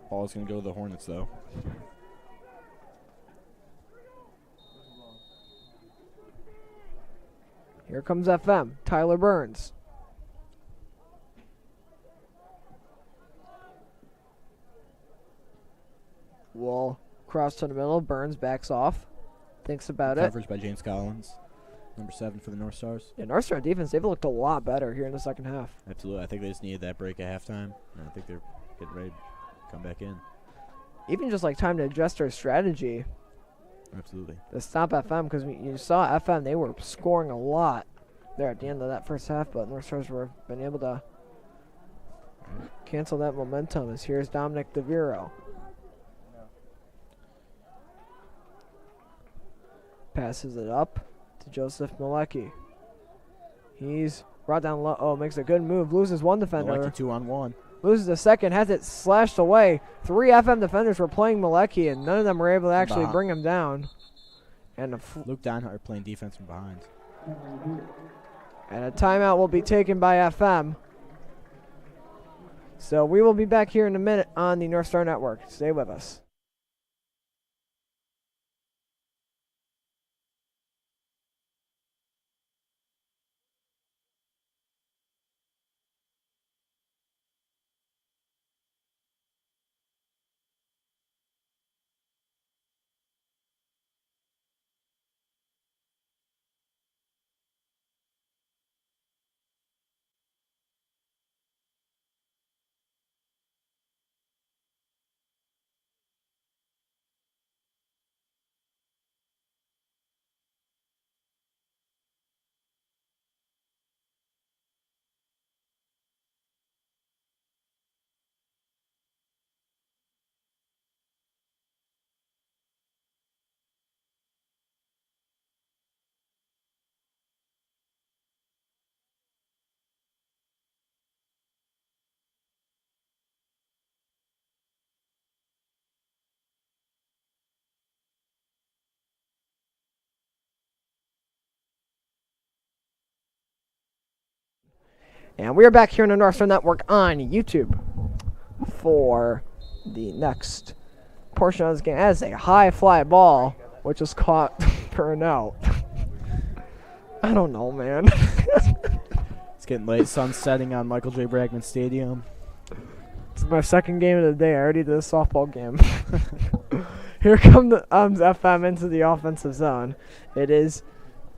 ball is going to go to the Hornets, though. Here comes FM. Tyler Burns. Wall cross to the middle. Burns backs off. Thinks about it. Coverage by James Collins. Number 7 for the North Stars. Yeah, North Star defense, they've looked a lot better here in the second half. Absolutely. I think they just needed that break at halftime. And I think they're getting ready to come back in. Even just like time to adjust their strategy Absolutely. to stop FM, because you saw FM, they were scoring a lot there at the end of that first half, but North Stars were been able to cancel that momentum. As here's Dominic DeViro. Passes it up to Joseph Malecki. He's brought down low. Oh, makes a good move. Loses one defender. Malecki 2-on-1. Loses the second. Has it slashed away. 3 FM defenders were playing Malecki, and none of them were able to actually bring him down. And Luke Donhart playing defense from behind. And a timeout will be taken by FM. So we will be back here in a minute on the North Star Network. Stay with us. And we are back here on the North Star Network on YouTube for the next portion of this game. As a high fly ball, which is caught for an out. I don't know, man. It's getting late. Sun's setting on Michael J. Bragman Stadium. It's my second game of the day. I already did a softball game. Here come the FM into the offensive zone. I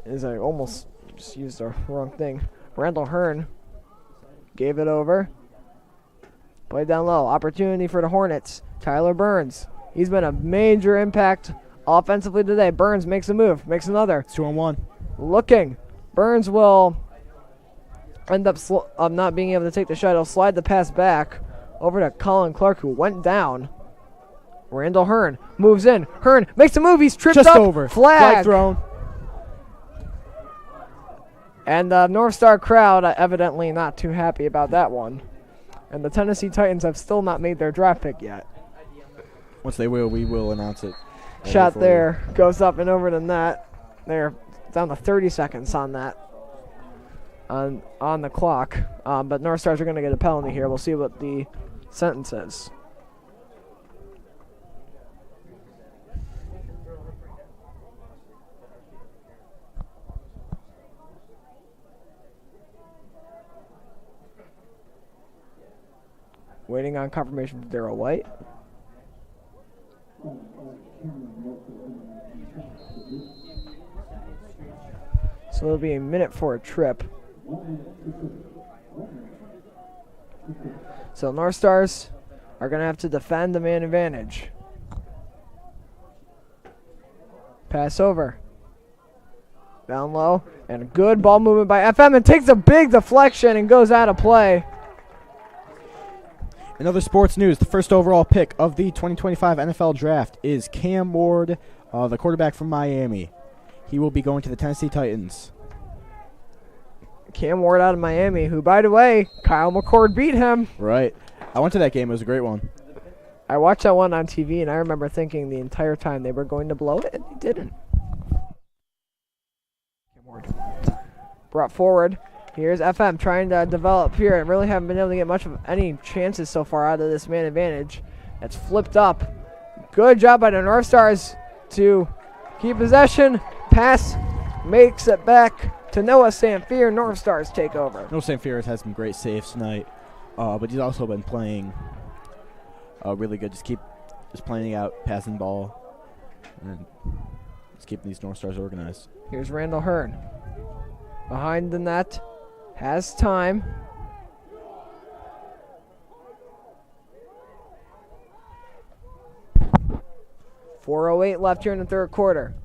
almost just used the wrong thing. Randall Hearn gave it over. Play down low. Opportunity for the Hornets. Tyler Burns. He's been a major impact offensively today. Burns makes a move. Makes another. It's 2-on-1. Looking. Burns will end up not being able to take the shot. He'll slide the pass back over to Colin Clark, who went down. Randall Hearn moves in. Hearn makes a move. He's tripped Just up. over. Flag thrown. And the North Star crowd evidently not too happy about that one. And the Tennessee Titans have still not made their draft pick yet. Once they will, we will announce it. Shot there. Goes up and over the net. They're down to 30 seconds on that. On the clock. But North Stars are going to get a penalty here. We'll see what the sentence is. Waiting on confirmation from Darrell White. So it'll be a minute for a trip. So North Stars are going to have to defend the man advantage. Pass over. Down low. And a good ball movement by FM. And takes a big deflection and goes out of play. In other sports news, the first overall pick of the 2025 NFL Draft is Cam Ward, the quarterback from Miami. He will be going to the Tennessee Titans. Cam Ward out of Miami, who, by the way, Kyle McCord beat him. Right. I went to that game. It was a great one. I watched that one on TV, and I remember thinking the entire time they were going to blow it, and they didn't. Cam Ward. Brought forward. Here's FM trying to develop here and really haven't been able to get much of any chances so far out of this man advantage. That's flipped up. Good job by the North Stars to keep possession. Pass makes it back to Noah Samfier. North Stars take over. Noah Samfier has had some great saves tonight, but he's also been playing really good. Just playing out, passing the ball, and just keeping these North Stars organized. Here's Randall Hearn. Behind the net. Has time. .408 left here in the third quarter.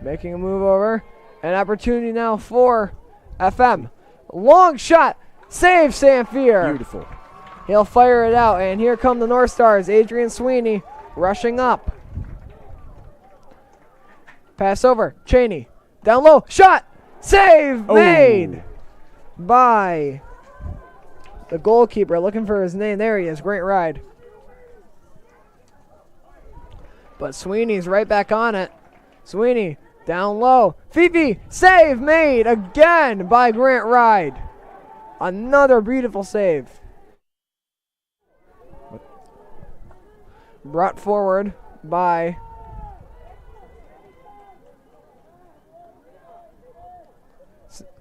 Making a move over. An opportunity now for FM. Long shot. Save Samfier. Beautiful. He'll fire it out. And here come the North Stars. Adrian Sweeney rushing up. Pass over. Cheney. Down low. Shot. Save made by the goalkeeper. Looking for his name. There he is. Great ride. But Sweeney's right back on it. Sweeney down low. Fifi. Save made again by Grant Ride. Another beautiful save. Brought forward by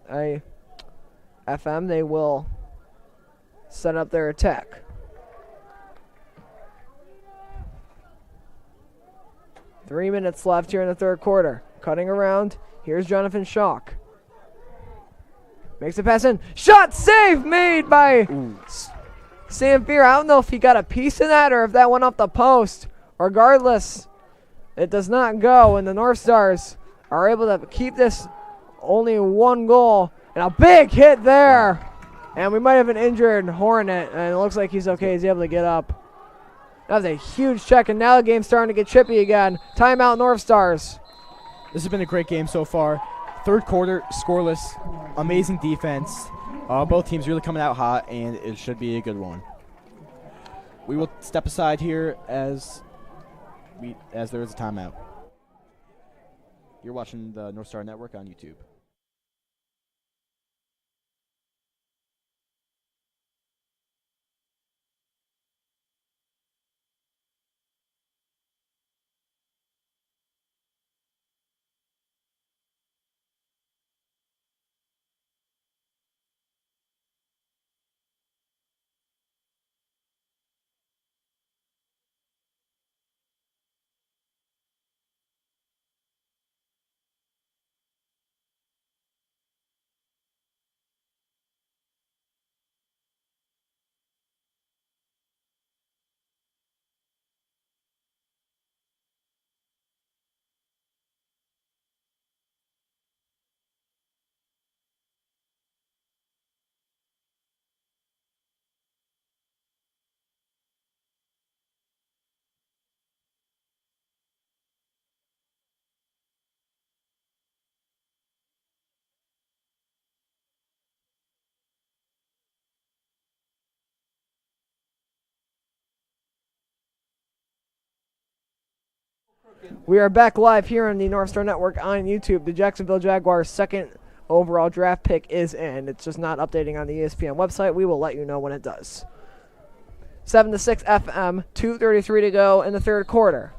FM. They will set up their attack. Three minutes left here in the third quarter. Cutting around. Here's Jonathan Schock. Makes a pass in. Shot save made by Samfier. I don't know if he got a piece of that or if that went off the post. Regardless, it does not go, and the North Stars are able to keep this only one goal, and a big hit there. And we might have an injured Hornet, and it looks like he's okay. He's able to get up. That was a huge check, and now the game's starting to get chippy again. Timeout, North Stars. This has been a great game so far. Third quarter, scoreless, amazing defense. Both teams really coming out hot, and it should be a good one. We will step aside here as there is a timeout. You're watching the North Star Network on YouTube. We are back live here on the North Star Network on YouTube. The Jacksonville Jaguars' second overall draft pick is in. It's just not updating on the ESPN website. We will let you know when it does. 7-6 FM, 2:33 to go in the third quarter.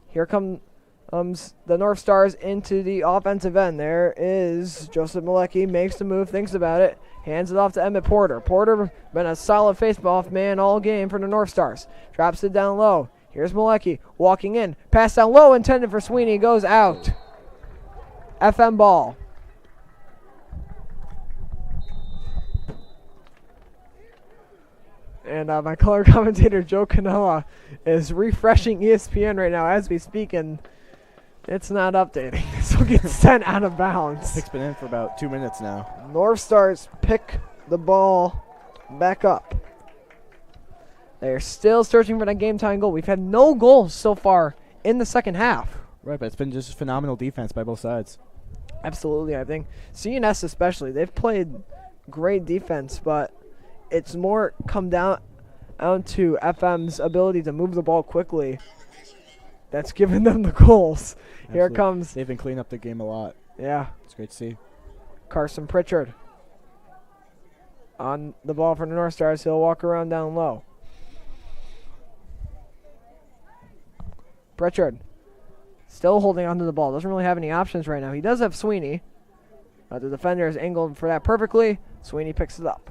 Here comes the North Stars into the offensive end. There is Joseph Malecki, makes the move, thinks about it, hands it off to Emmett Porter. Porter been a solid face-off man all game for the North Stars. Drops it down low. Here's Malecki walking in. Pass down low, intended for Sweeney, goes out. FM ball. And my color commentator, Joe Cannella, is refreshing ESPN right now as we speak, and it's not updating. This will get sent out of bounds. It's been in for about 2 minutes now. North Stars pick the ball back up. They're still searching for that game-tying goal. We've had no goals so far in the second half. Right, but it's been just phenomenal defense by both sides. Absolutely, I think. CNS especially, they've played great defense, but it's more come down to FM's ability to move the ball quickly that's given them the goals. Absolutely. Here it comes. They've been cleaning up the game a lot. Yeah. It's great to see. Carson Pritchard on the ball for the North Stars. He'll walk around down low. Pritchard still holding onto the ball. Doesn't really have any options right now. He does have Sweeney. The defender is angled for that perfectly. Sweeney picks it up.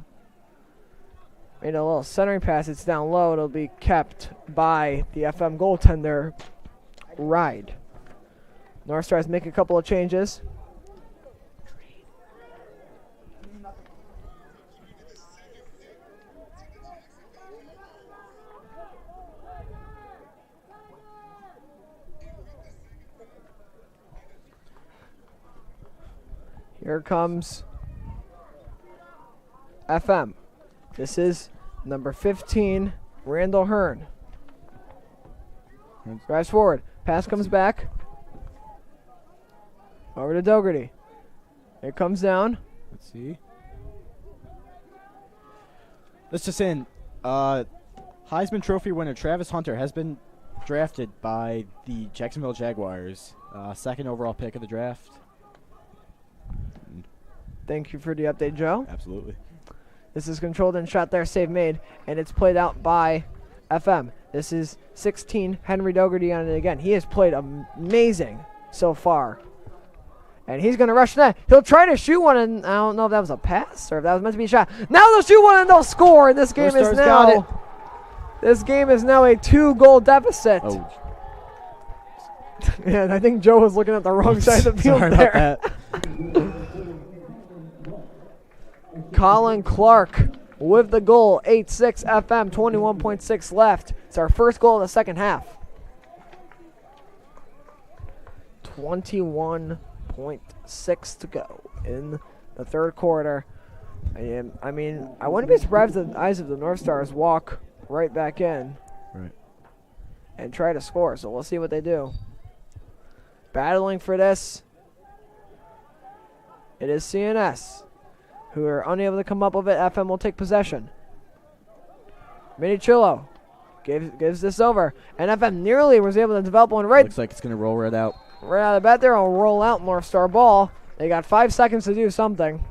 Made a little centering pass. It's down low. It'll be kept by the FM goaltender, Ride. North Stars make a couple of changes. Here comes FM. This is number 15, Randall Hearn. Drives forward. Pass comes back. Over to Dougherty. It comes down. Let's see. Let's just in. Heisman Trophy winner Travis Hunter has been drafted by the Jacksonville Jaguars. Second overall pick of the draft. Thank you for the update, Joe. Absolutely. This is controlled and shot there, save made, and it's played out by FM. This is 16, Henry Dougherty on it again. He has played amazing so far. And he's going to rush net. He'll try to shoot one, and I don't know if that was a pass or if that was meant to be a shot. Now they'll shoot one and they'll score, and this game is now a 2-goal deficit. Oh. And I think Joe was looking at the wrong side of the field Sorry there. about that. Colin Clark with the goal, 8-6 FM, 21.6 left. It's our first goal of the second half. 21.6 to go in the third quarter. I mean, I wouldn't be surprised if the eyes of the North Stars walk right back in and try to score, so we'll see what they do. Battling for this, it is CNS, who are unable to come up with it. FM will take possession. Minichillo gives this over, and FM nearly was able to develop one right. Looks like it's going to roll right out. right out of the bat there. I'll roll out North Star ball. They got 5 seconds to do something.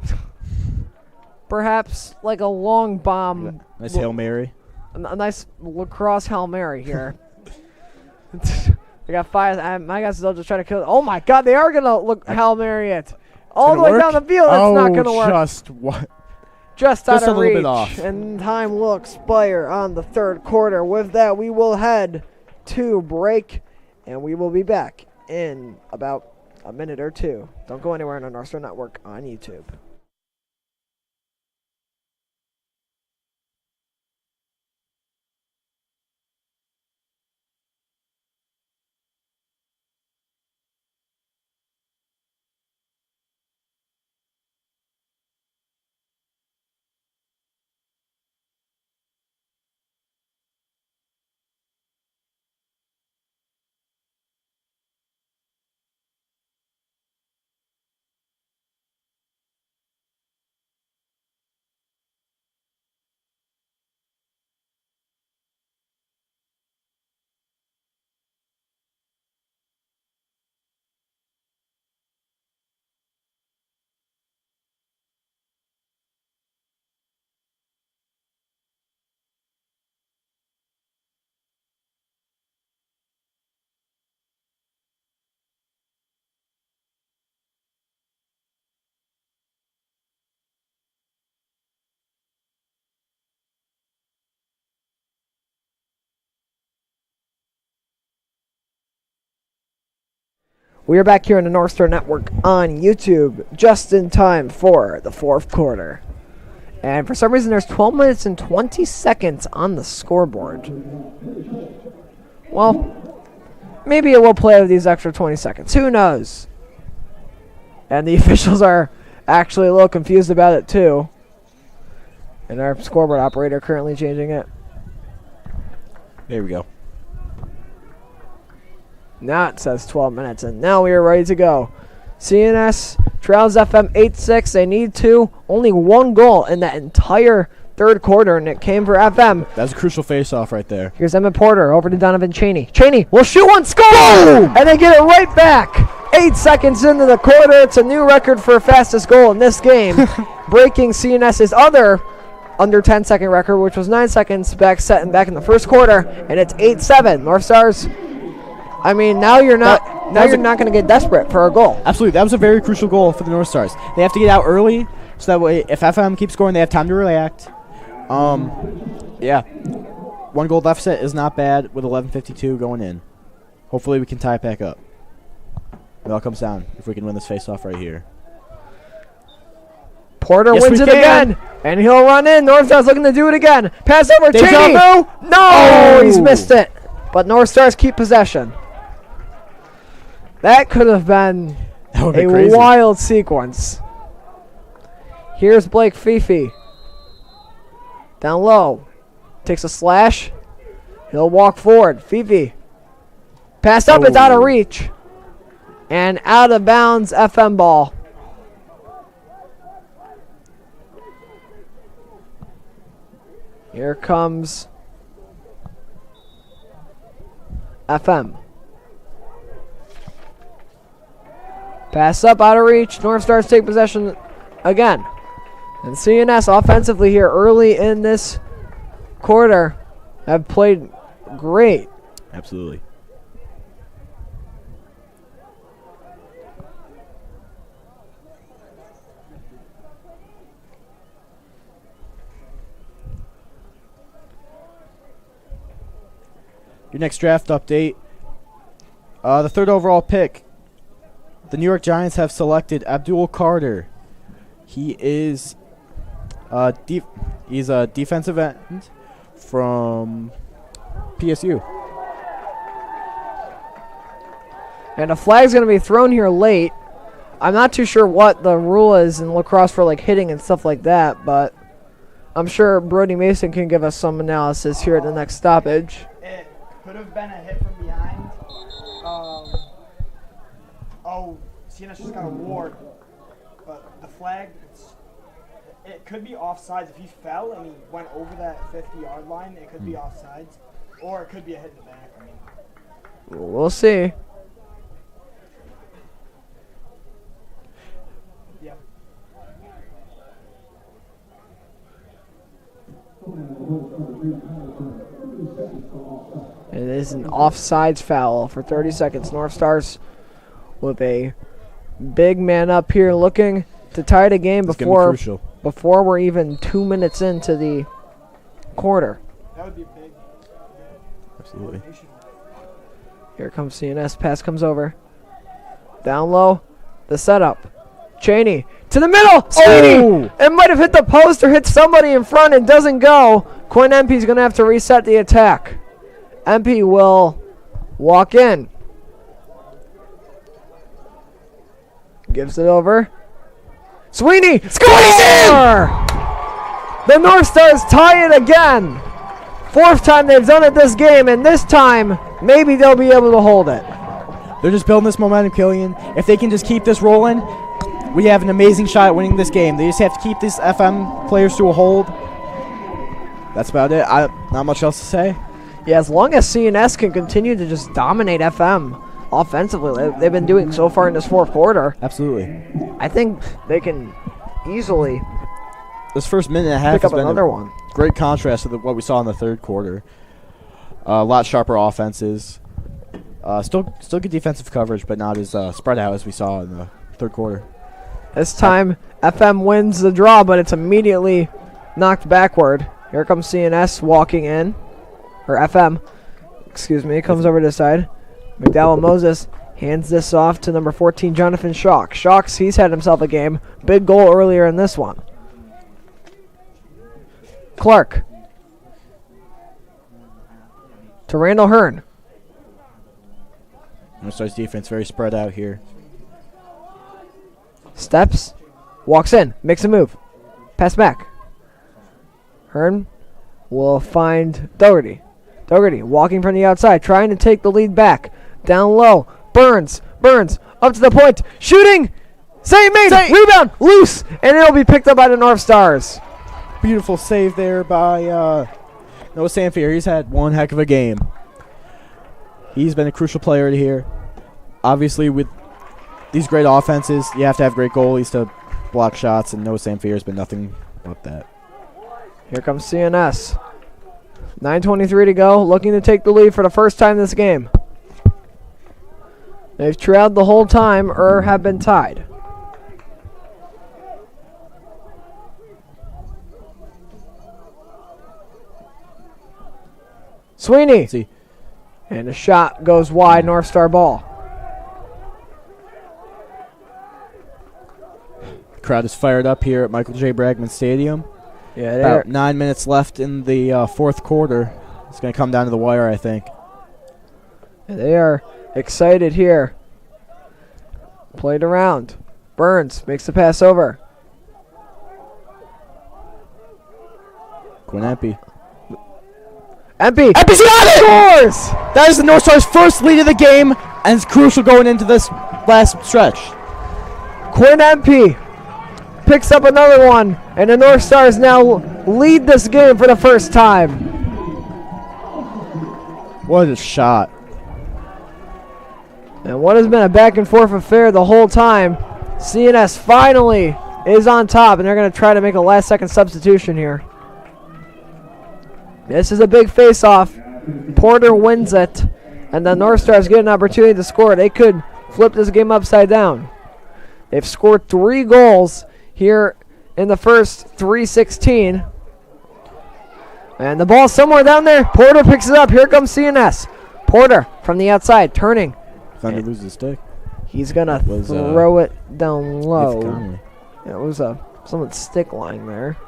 Perhaps like a long bomb. Nice Hail Mary. A nice lacrosse Hail Mary here. They got 5. My guess is they'll just try to kill it. Oh my God, they are gonna look Hail Mary it all the way down the field. It's not gonna work. Just what? Just out a of little reach. bit off. And time will expire on the third quarter. With that, we will head to break, and we will be back in about a minute or two. Don't go anywhere on the North Star Network on YouTube. We are back here on the North Star Network on YouTube, just in time for the fourth quarter. And for some reason, there's 12 minutes and 20 seconds on the scoreboard. Well, maybe it will play with these extra 20 seconds. Who knows? And the officials are actually a little confused about it, too. And our scoreboard operator currently changing it. There we go. Now it says 12 minutes, and now we are ready to go. CNS trails FM 8-6. They need 2. Only 1 goal in that entire third quarter, and it came for FM. That's a crucial face-off right there. Here's Emmett Porter over to Donovan Cheney. Cheney will shoot one, score! Boom! And they get it right back. 8 seconds into the quarter. It's a new record for fastest goal in this game, breaking CNS's other under 10-second record, which was 9 seconds back in the first quarter, and it's 8-7. North Stars. I mean, now you're not going to get desperate for a goal. Absolutely, that was a very crucial goal for the North Stars. They have to get out early, so that way if FM keeps scoring, they have time to react. Yeah, 1 goal deficit is not bad with 11:52 going in. Hopefully, we can tie it back up. It all comes down if we can win this face-off right here. Porter wins it again, and he'll run in. North Stars looking to do it again. Pass over Cheney. No, he's missed it. But North Stars keep possession. That could have been a wild sequence. Here's Blake Fifi. Down low. Takes a slash. He'll walk forward. Fifi. Passed up. It's out of reach. And out of bounds, FM ball. Here comes FM. Pass up, out of reach. North Stars take possession again. And CNS offensively here early in this quarter have played great. Absolutely. Your next draft update. The 3rd overall pick. The New York Giants have selected Abdul Carter. He is he's a defensive end from PSU. And a flag's going to be thrown here late. I'm not too sure what the rule is in lacrosse for like hitting and stuff like that, but I'm sure Brody Mason can give us some analysis here at the next stoppage. It could have been a hit from behind. CNS just got a ward, but the flag, it could be offsides. If he fell and he went over that 50-yard line, it could be offsides, or it could be a hit in the back. I mean, we'll see. It is an offsides foul for 30 seconds. North Stars with a big man up here looking to tie the game before we're even 2 minutes into the quarter. That would be big. Absolutely. Here comes CNS. Pass comes over. Down low. The setup. Cheney to the middle. Sweeney! It might have hit the post or hit somebody in front. It doesn't go. Quinn Empey's going to have to reset the attack. Empey will walk in. Gives it over. Sweeney! Score! The North Stars tie it again. Fourth time they've done it this game, and this time maybe they'll be able to hold it. They're just building this momentum, Killian. If they can just keep this rolling, we have an amazing shot at winning this game. They just have to keep these FM players to a hold. That's about it. Not much else to say. Yeah, as long as CNS can continue to just dominate FM offensively, they've been doing so far in this fourth quarter. Absolutely. I think they can easily This first minute and a half pick has up been another one. great contrast to what we saw in the third quarter. A lot sharper offenses. Still good defensive coverage, but not as spread out as we saw in the third quarter. This time, FM wins the draw, but it's immediately knocked backward. Here comes CNS walking in. Or FM, excuse me, comes over to the side. McDowell Moses hands this off to number 14, Jonathan Schauck. Schauck's, he's had himself a game. Big goal earlier in this one. Clark. To Randall Hearn. North Stars defense very spread out here. Steps. Walks in. Makes a move. Pass back. Hearn will find Dougherty. Dougherty walking from the outside, trying to take the lead back. Down low. Burns. Up to the point. Shooting. Save made. Rebound. Loose. And it'll be picked up by the North Stars. Beautiful save there by Noah Samfier. He's had one heck of a game. He's been a crucial player here. Obviously, with these great offenses, you have to have great goalies to block shots, and Noah Samfier has been nothing but that. Here comes CNS. 9:23 to go, looking to take the lead for the first time this game. They've trailed the whole time or have been tied. Sweeney. See. And the shot goes wide, North Star ball. The crowd is fired up here at Michael J. Bragman Stadium. Yeah, About 9 minutes left in the fourth quarter. It's going to come down to the wire, I think. they are excited here. Played around. Burns makes the pass over. Quinn Empey. Empey's got it! Scores! That is the North Stars' first lead of the game, and it's crucial going into this last stretch. Quinn Empey picks up another one, and the North Stars now lead this game for the first time. What a shot. And what has been a back and forth affair the whole time, CNS finally is on top, and they're going to try to make a last second substitution here. This is a big face-off. Porter wins it, and the North Stars get an opportunity to score. They could flip this game upside down. They've scored 3 goals here in the first 3:16. And the ball somewhere down there. Porter picks it up. Here comes CNS. Porter from the outside, turning. Trying to lose the stick. He's going to throw it down low. It was someone's stick lying there.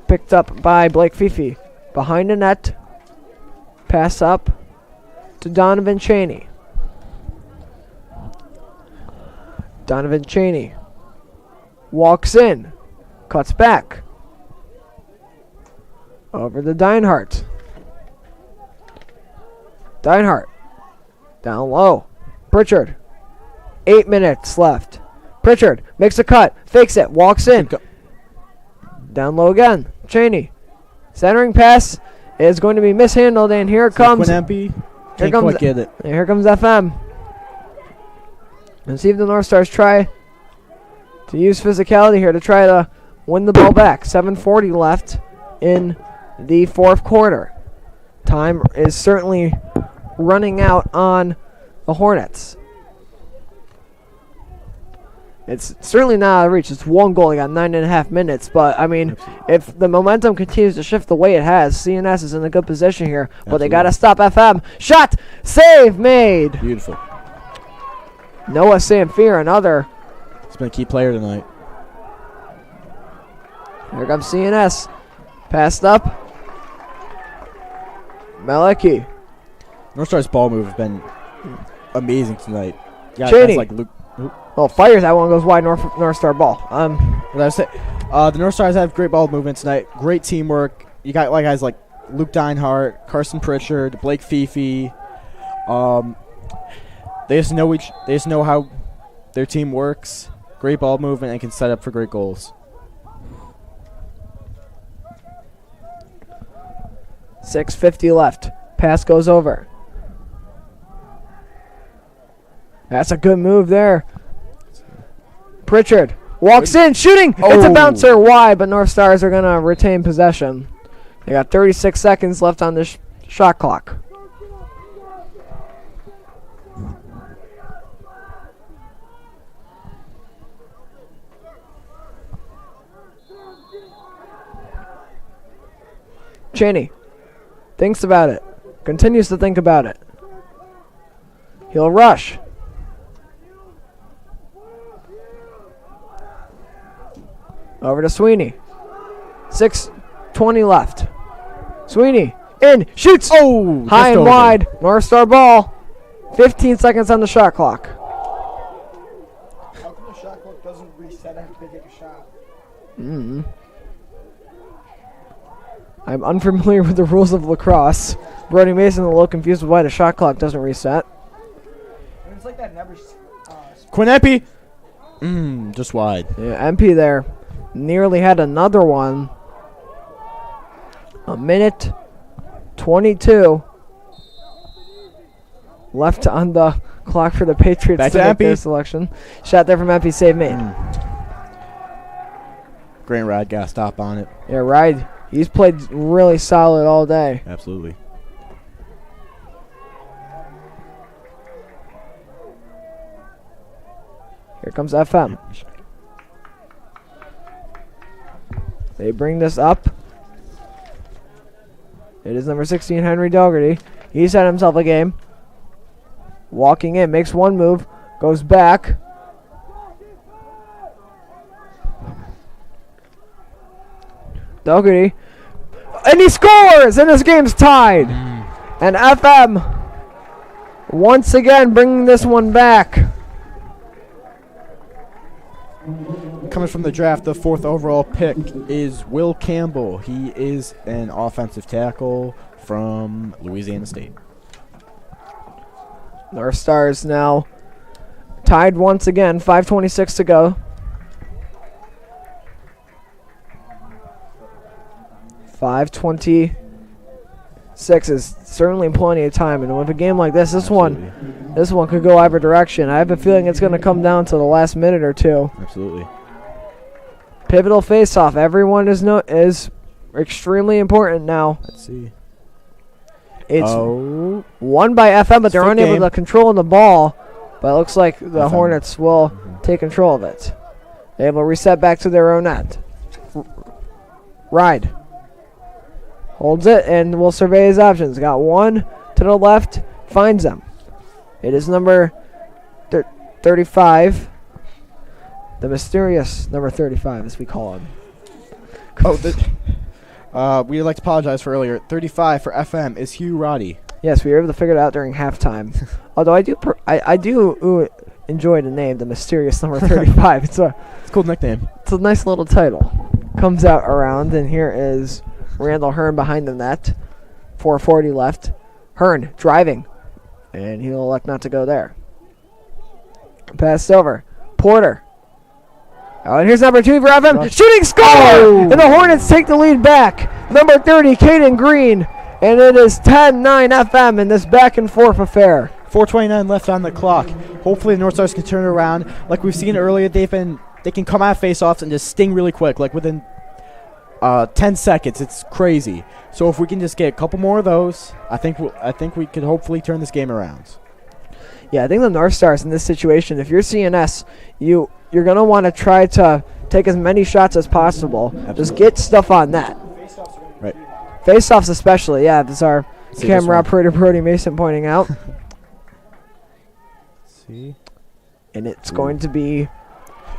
Picked up by Blake Fifi. Behind the net. Pass up to Donovan Cheney. Donovan Cheney walks in. Cuts back. Over to Deinhardt. Deinhardt. Down low. Pritchard. 8 minutes left. Pritchard makes a cut. Fakes it. Walks in. Down low again. Cheney. Centering pass is going to be mishandled, and here comes. Quinn Empey can't quite get it. Here comes FM. And see if the North Stars try to use physicality here to try to win the ball back. 7:40 left in the fourth quarter. Time is certainly running out on the Hornets. It's certainly not out of reach. It's one goal. They got 9.5 minutes. But, I mean, if the momentum continues to shift the way it has, CNS is in a good position here. But they got to stop FM. Shot! Save made! Beautiful. Noah Samfier, another. He's been a key player tonight. Here comes CNS. Passed up. Maleki. North Star's ball move has been amazing tonight. Yeah, Cheney. like Luke. Oh, fires that one, goes wide. North Star ball. What I was saying, the North Stars have great ball movement tonight. Great teamwork. You got like guys like Luke Deinhardt, Carson Pritchard, Blake Fifi. They just know how their team works. Great ball movement and can set up for great goals. 6:50 left. Pass goes over. That's a good move there. Pritchard walks in, shooting. It's a bouncer wide, but North Stars are going to retain possession. They got 36 seconds left on this shot clock. Cheney thinks about it. Continues to think about it. He'll rush. Over to Sweeney. 6:20 left. Sweeney in, shoots. Oh, high and wide. North Star ball. 15 seconds on the shot clock. How come the shot clock doesn't reset after they take a shot? I'm unfamiliar with the rules of lacrosse. Brody Mason a little confused with why the shot clock doesn't reset. And it's like that never. Quinn Epi. Just wide. Yeah, MP there. Nearly had another one. A minute 22 left on the clock for the Patriots Back to to make their MP. selection. Shot there from MP, save made. Grant Ride got a stop on it. Yeah, Ride. He's played really solid all day. Absolutely. Here comes FM. They bring this up. It is number 16, Henry Dougherty. He's had himself a game. Walking in, makes one move, goes back. Dougherty. And he scores! And this game's tied. And FM once again bringing this one back. Coming from the draft, the 4th overall pick is Will Campbell. He is an offensive tackle from Louisiana State. North Stars now tied once again, 5:26 to go. 5:26 is certainly plenty of time, and with a game like this, this one could go either direction. I have a feeling it's going to come down to the last minute or two. Absolutely. Pivotal face-off. Everyone is extremely important now. Let's see. It's won by FM, but they're unable to control the ball. But it looks like the Hornets will take control of it. They will reset back to their own end. Ride. Holds it and will survey his options. Got one to the left. Finds them. It is number 35. The mysterious number 35, as we call him. We'd like to apologize for earlier. 35 for FM is Hugh Roddy. Yes, we were able to figure it out during halftime. Although I do enjoy the name, the mysterious number 35. It's a cool nickname. It's a nice little title. Comes out around, and here is Randall Hearn behind the net. 4:40 left. Hearn driving, and he'll elect not to go there. Pass over. Porter. Oh, and here's number 2 for FM. Shooting score! And the Hornets take the lead back. Number 30, Caden Green. And it is 10-9 FM in this back and forth affair. 4:29 left on the clock. Hopefully the North Stars can turn it around. Like we've seen earlier, they've been they can come out face-offs and just sting really quick, like within 10 seconds. It's crazy. So if we can just get a couple more of those, I think we could hopefully turn this game around. Yeah, I think the North Stars in this situation, if you're CNS, you're going to want to try to take as many shots as possible. Absolutely. Just get stuff on net. Right. Face-offs especially, yeah. This is our camera operator, Brody Mason, pointing out. See? And it's going to be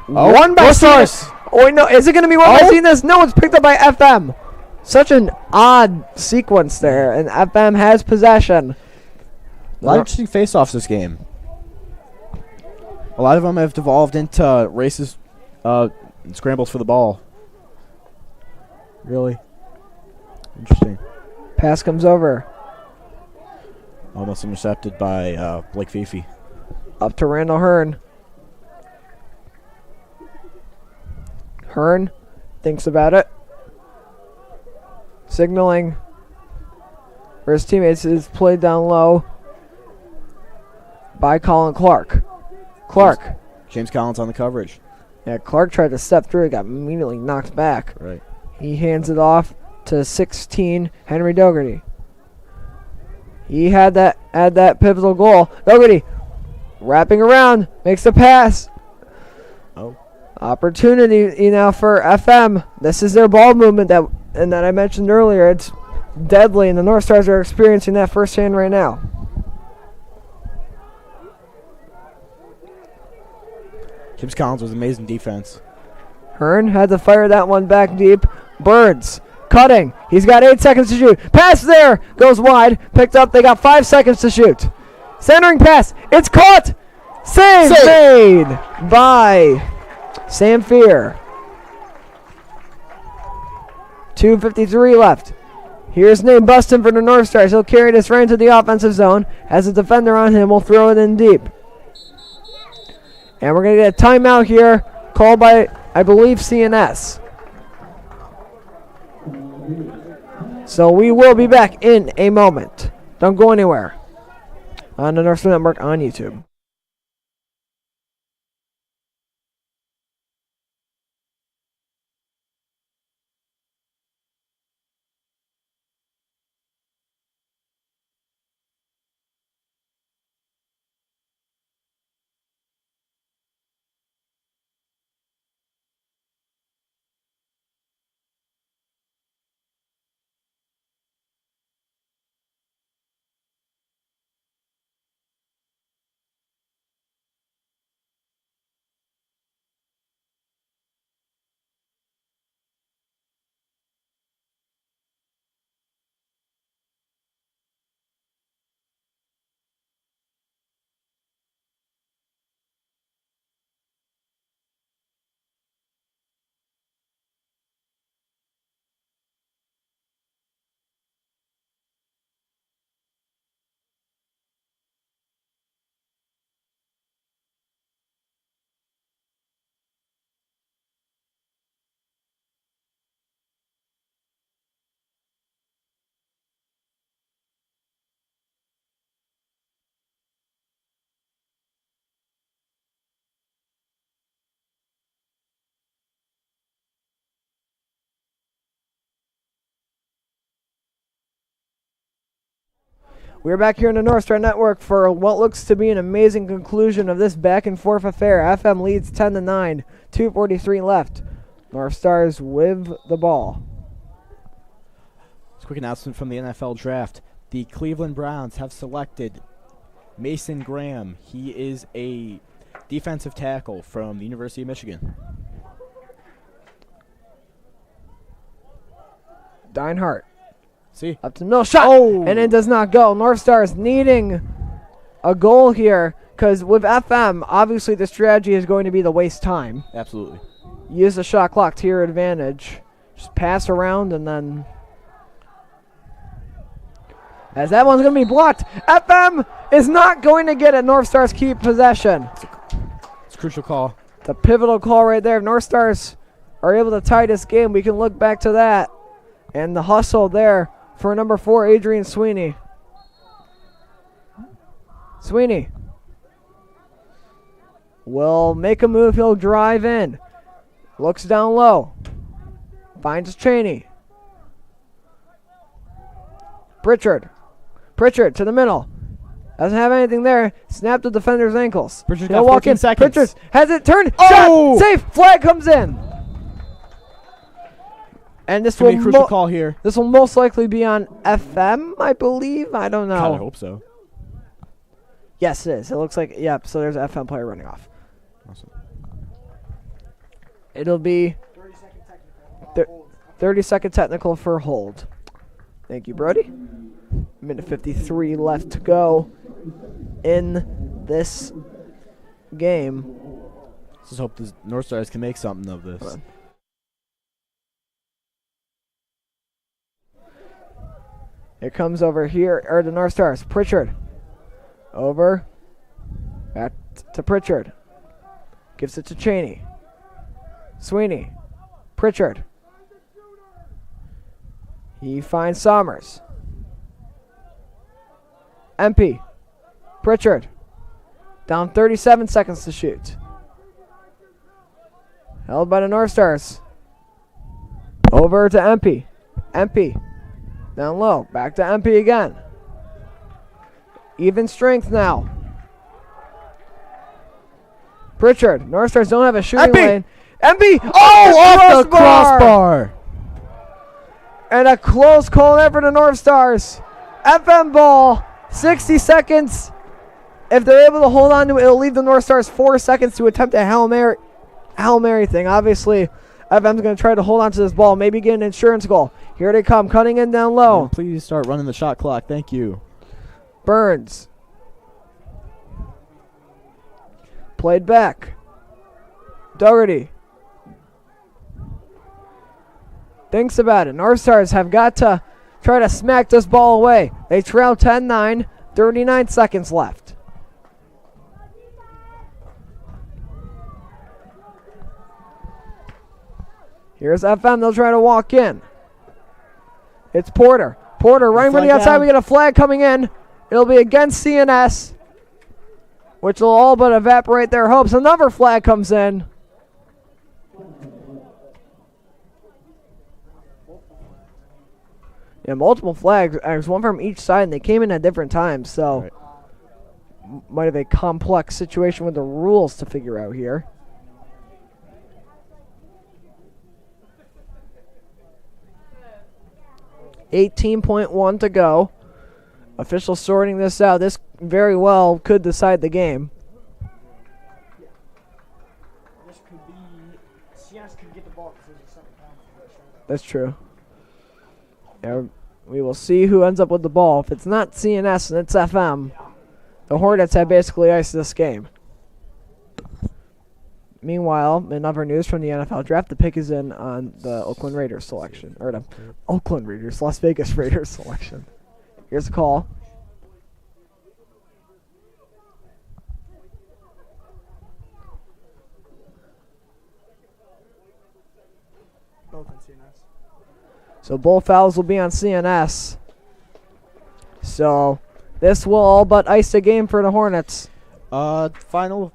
one by Stars. Oh, wait, no. Is it going to be one by CNS? No, it's picked up by FM. Such an odd sequence there, and FM has possession. A lot of interesting face-offs this game. A lot of them have devolved into races and scrambles for the ball. Really interesting. Pass comes over. Almost intercepted by Blake Fifi. Up to Randall Hearn. Hearn thinks about it. Signaling for his teammates. Is played down low by Colin Clark. James Collins on the coverage. Yeah, Clark tried to step through. Got immediately knocked back. Right. He hands it off to 16, Henry Dougherty. He had that pivotal goal. Dougherty wrapping around, makes the pass. Oh. Opportunity now for FM. This is their ball movement that I mentioned earlier. It's deadly, and the North Stars are experiencing that firsthand right now. James Collins was amazing defense. Hearn had to fire that one back deep. Birds cutting. He's got 8 seconds to shoot. Pass there. Goes wide. Picked up. They got 5 seconds to shoot. Centering pass. It's caught. Save made by Sam Fear. 2:53 left. Here's Nate Buston for the North Stars. He'll carry this right into the offensive zone. Has a defender on him. We'll throw it in deep. And we're going to get a timeout here called by, I believe, CNS. So we will be back in a moment. Don't go anywhere. On the North Star Network on YouTube. We're back here in the North Star Network for what looks to be an amazing conclusion of this back-and-forth affair. FM leads 10-9, 2:43 left. North Stars with the ball. Quick announcement from the NFL Draft. The Cleveland Browns have selected Mason Graham. He is a defensive tackle from the University of Michigan. Deinhardt. See? Up to no shot. Oh. And it does not go. North Stars needing a goal here because with FM, obviously the strategy is going to be to waste time. Absolutely. Use the shot clock to your advantage. Just pass around and then... As that one's going to be blocked. FM is not going to get it. North Stars keep possession. It's a crucial call. It's a pivotal call right there. If North Stars are able to tie this game, we can look back to that. And the hustle there for number 4, Adrian Sweeney. Sweeney will make a move. He'll drive in. Looks down low. Finds Cheney. Pritchard. Pritchard to the middle. Doesn't have anything there. Snapped the defender's ankles. Pritchard's He'll got walk 14 in. seconds. Pritchard has it turned. Oh! Shot. Safe. Flag comes in. And this It's gonna will be a crucial call here. This will most likely be on FM, I believe. I don't know. God, I hope so. Yes, it is. It looks like, yep, so there's an FM player running off. Awesome. It'll be 30-second technical. 30-second technical for hold. Thank you, Brody. Minute 53 left to go in this game. Let's just hope the North Stars can make something of this. It comes over here, or the North Stars. Pritchard. Over. Back to Pritchard. Gives it to Cheney. Sweeney. Pritchard. He finds Sommers. MP. Pritchard. Down 37 seconds to shoot. Held by the North Stars. Over to MP. MP. Down low. Back to MP again. Even strength now. Pritchard. North Stars don't have a shooting lane. MP. Oh, off the crossbar. And a close call there for the North Stars. FM ball. 60 seconds. If they're able to hold on to it, it'll leave the North Stars 4 seconds to attempt a Hail Mary thing. Obviously, FM's going to try to hold on to this ball. Maybe get an insurance goal. Here they come. Cutting in down low. Please start running the shot clock. Thank you. Burns. Played back. Dougherty. Thinks about it. North Stars have got to try to smack this ball away. They trail 10-9. 39 seconds left. Here's FM. They'll try to walk in. It's Porter. Porter running from the outside. We get a flag coming in. It'll be against CNS, which will all but evaporate their hopes. Another flag comes in. Yeah, multiple flags. There's one from each side, and they came in at different times, so right. Might have a complex situation with the rules to figure out here. .1 to go. Officials sorting this out. This very well could decide the game. This could be. CNS could get the ball because there's a second penalty. That's true. Yeah, we will see who ends up with the ball. If it's not CNS and it's FM, the Hornets have basically iced this game. Meanwhile, in other news from the NFL draft, the pick is in on the Oakland Raiders selection. Or the Oakland Raiders, Las Vegas Raiders selection. Here's the call. Both on CNS. So both fouls will be on CNS. So this will all but ice the game for the Hornets. Final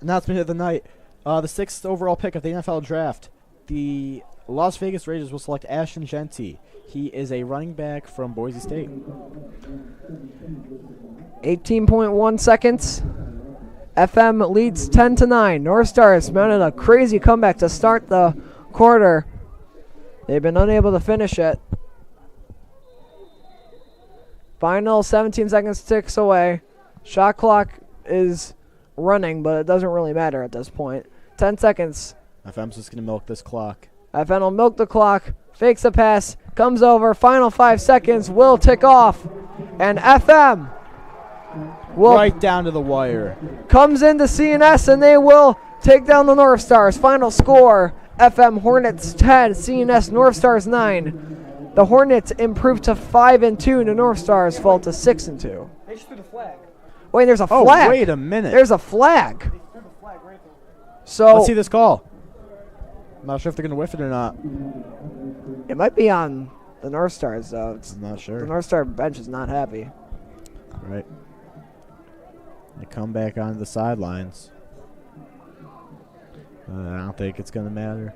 announcement of the night. The 6th overall pick of the NFL draft. The Las Vegas Raiders will select Ashton Genty. He is a running back from Boise State. 18.1 seconds. FM leads 10-9. North Stars mounted a crazy comeback to start the quarter. They've been unable to finish it. Final 17 seconds ticks away. Shot clock is running, but it doesn't really matter at this point. 10 seconds. FM's just going to milk this clock. FN will milk the clock. Fakes the pass. Comes over. Final 5 seconds will tick off. And FM will Right down to the wire. comes into CNS, and they will take down the North Stars. Final score, FM Hornets 10, CNS North Stars 9. The Hornets improved to 5-2. The North Stars fall to 6-2. They just threw the flag. Wait, there's a Oh, flag. wait a minute. There's a flag. They threw the flag right there. So Let's see this call. I'm not sure if they're going to whiff it or not. it might be on the North Stars, though. I'm not The sure. North Star bench is not happy. Right. They come back onto the sidelines. I don't think it's going to matter.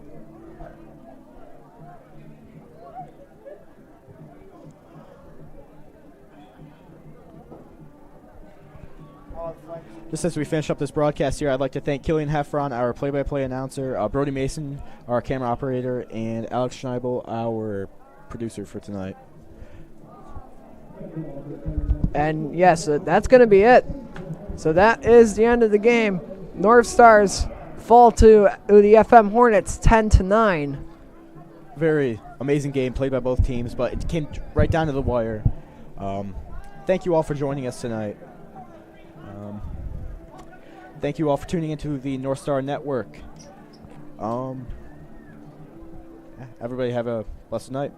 Just as we finish up this broadcast here, I'd like to thank Killian Heffron, our play-by-play announcer, Brody Mason, our camera operator, and Alex Schneible, our producer for tonight. And yes, that's going to be it. So that is the end of the game. North Stars fall to the FM Hornets 10-9. Very amazing game played by both teams, but it came right down to the wire. Thank you all for joining us tonight. Thank you all for tuning into the North Star Network. Everybody have a blessed night.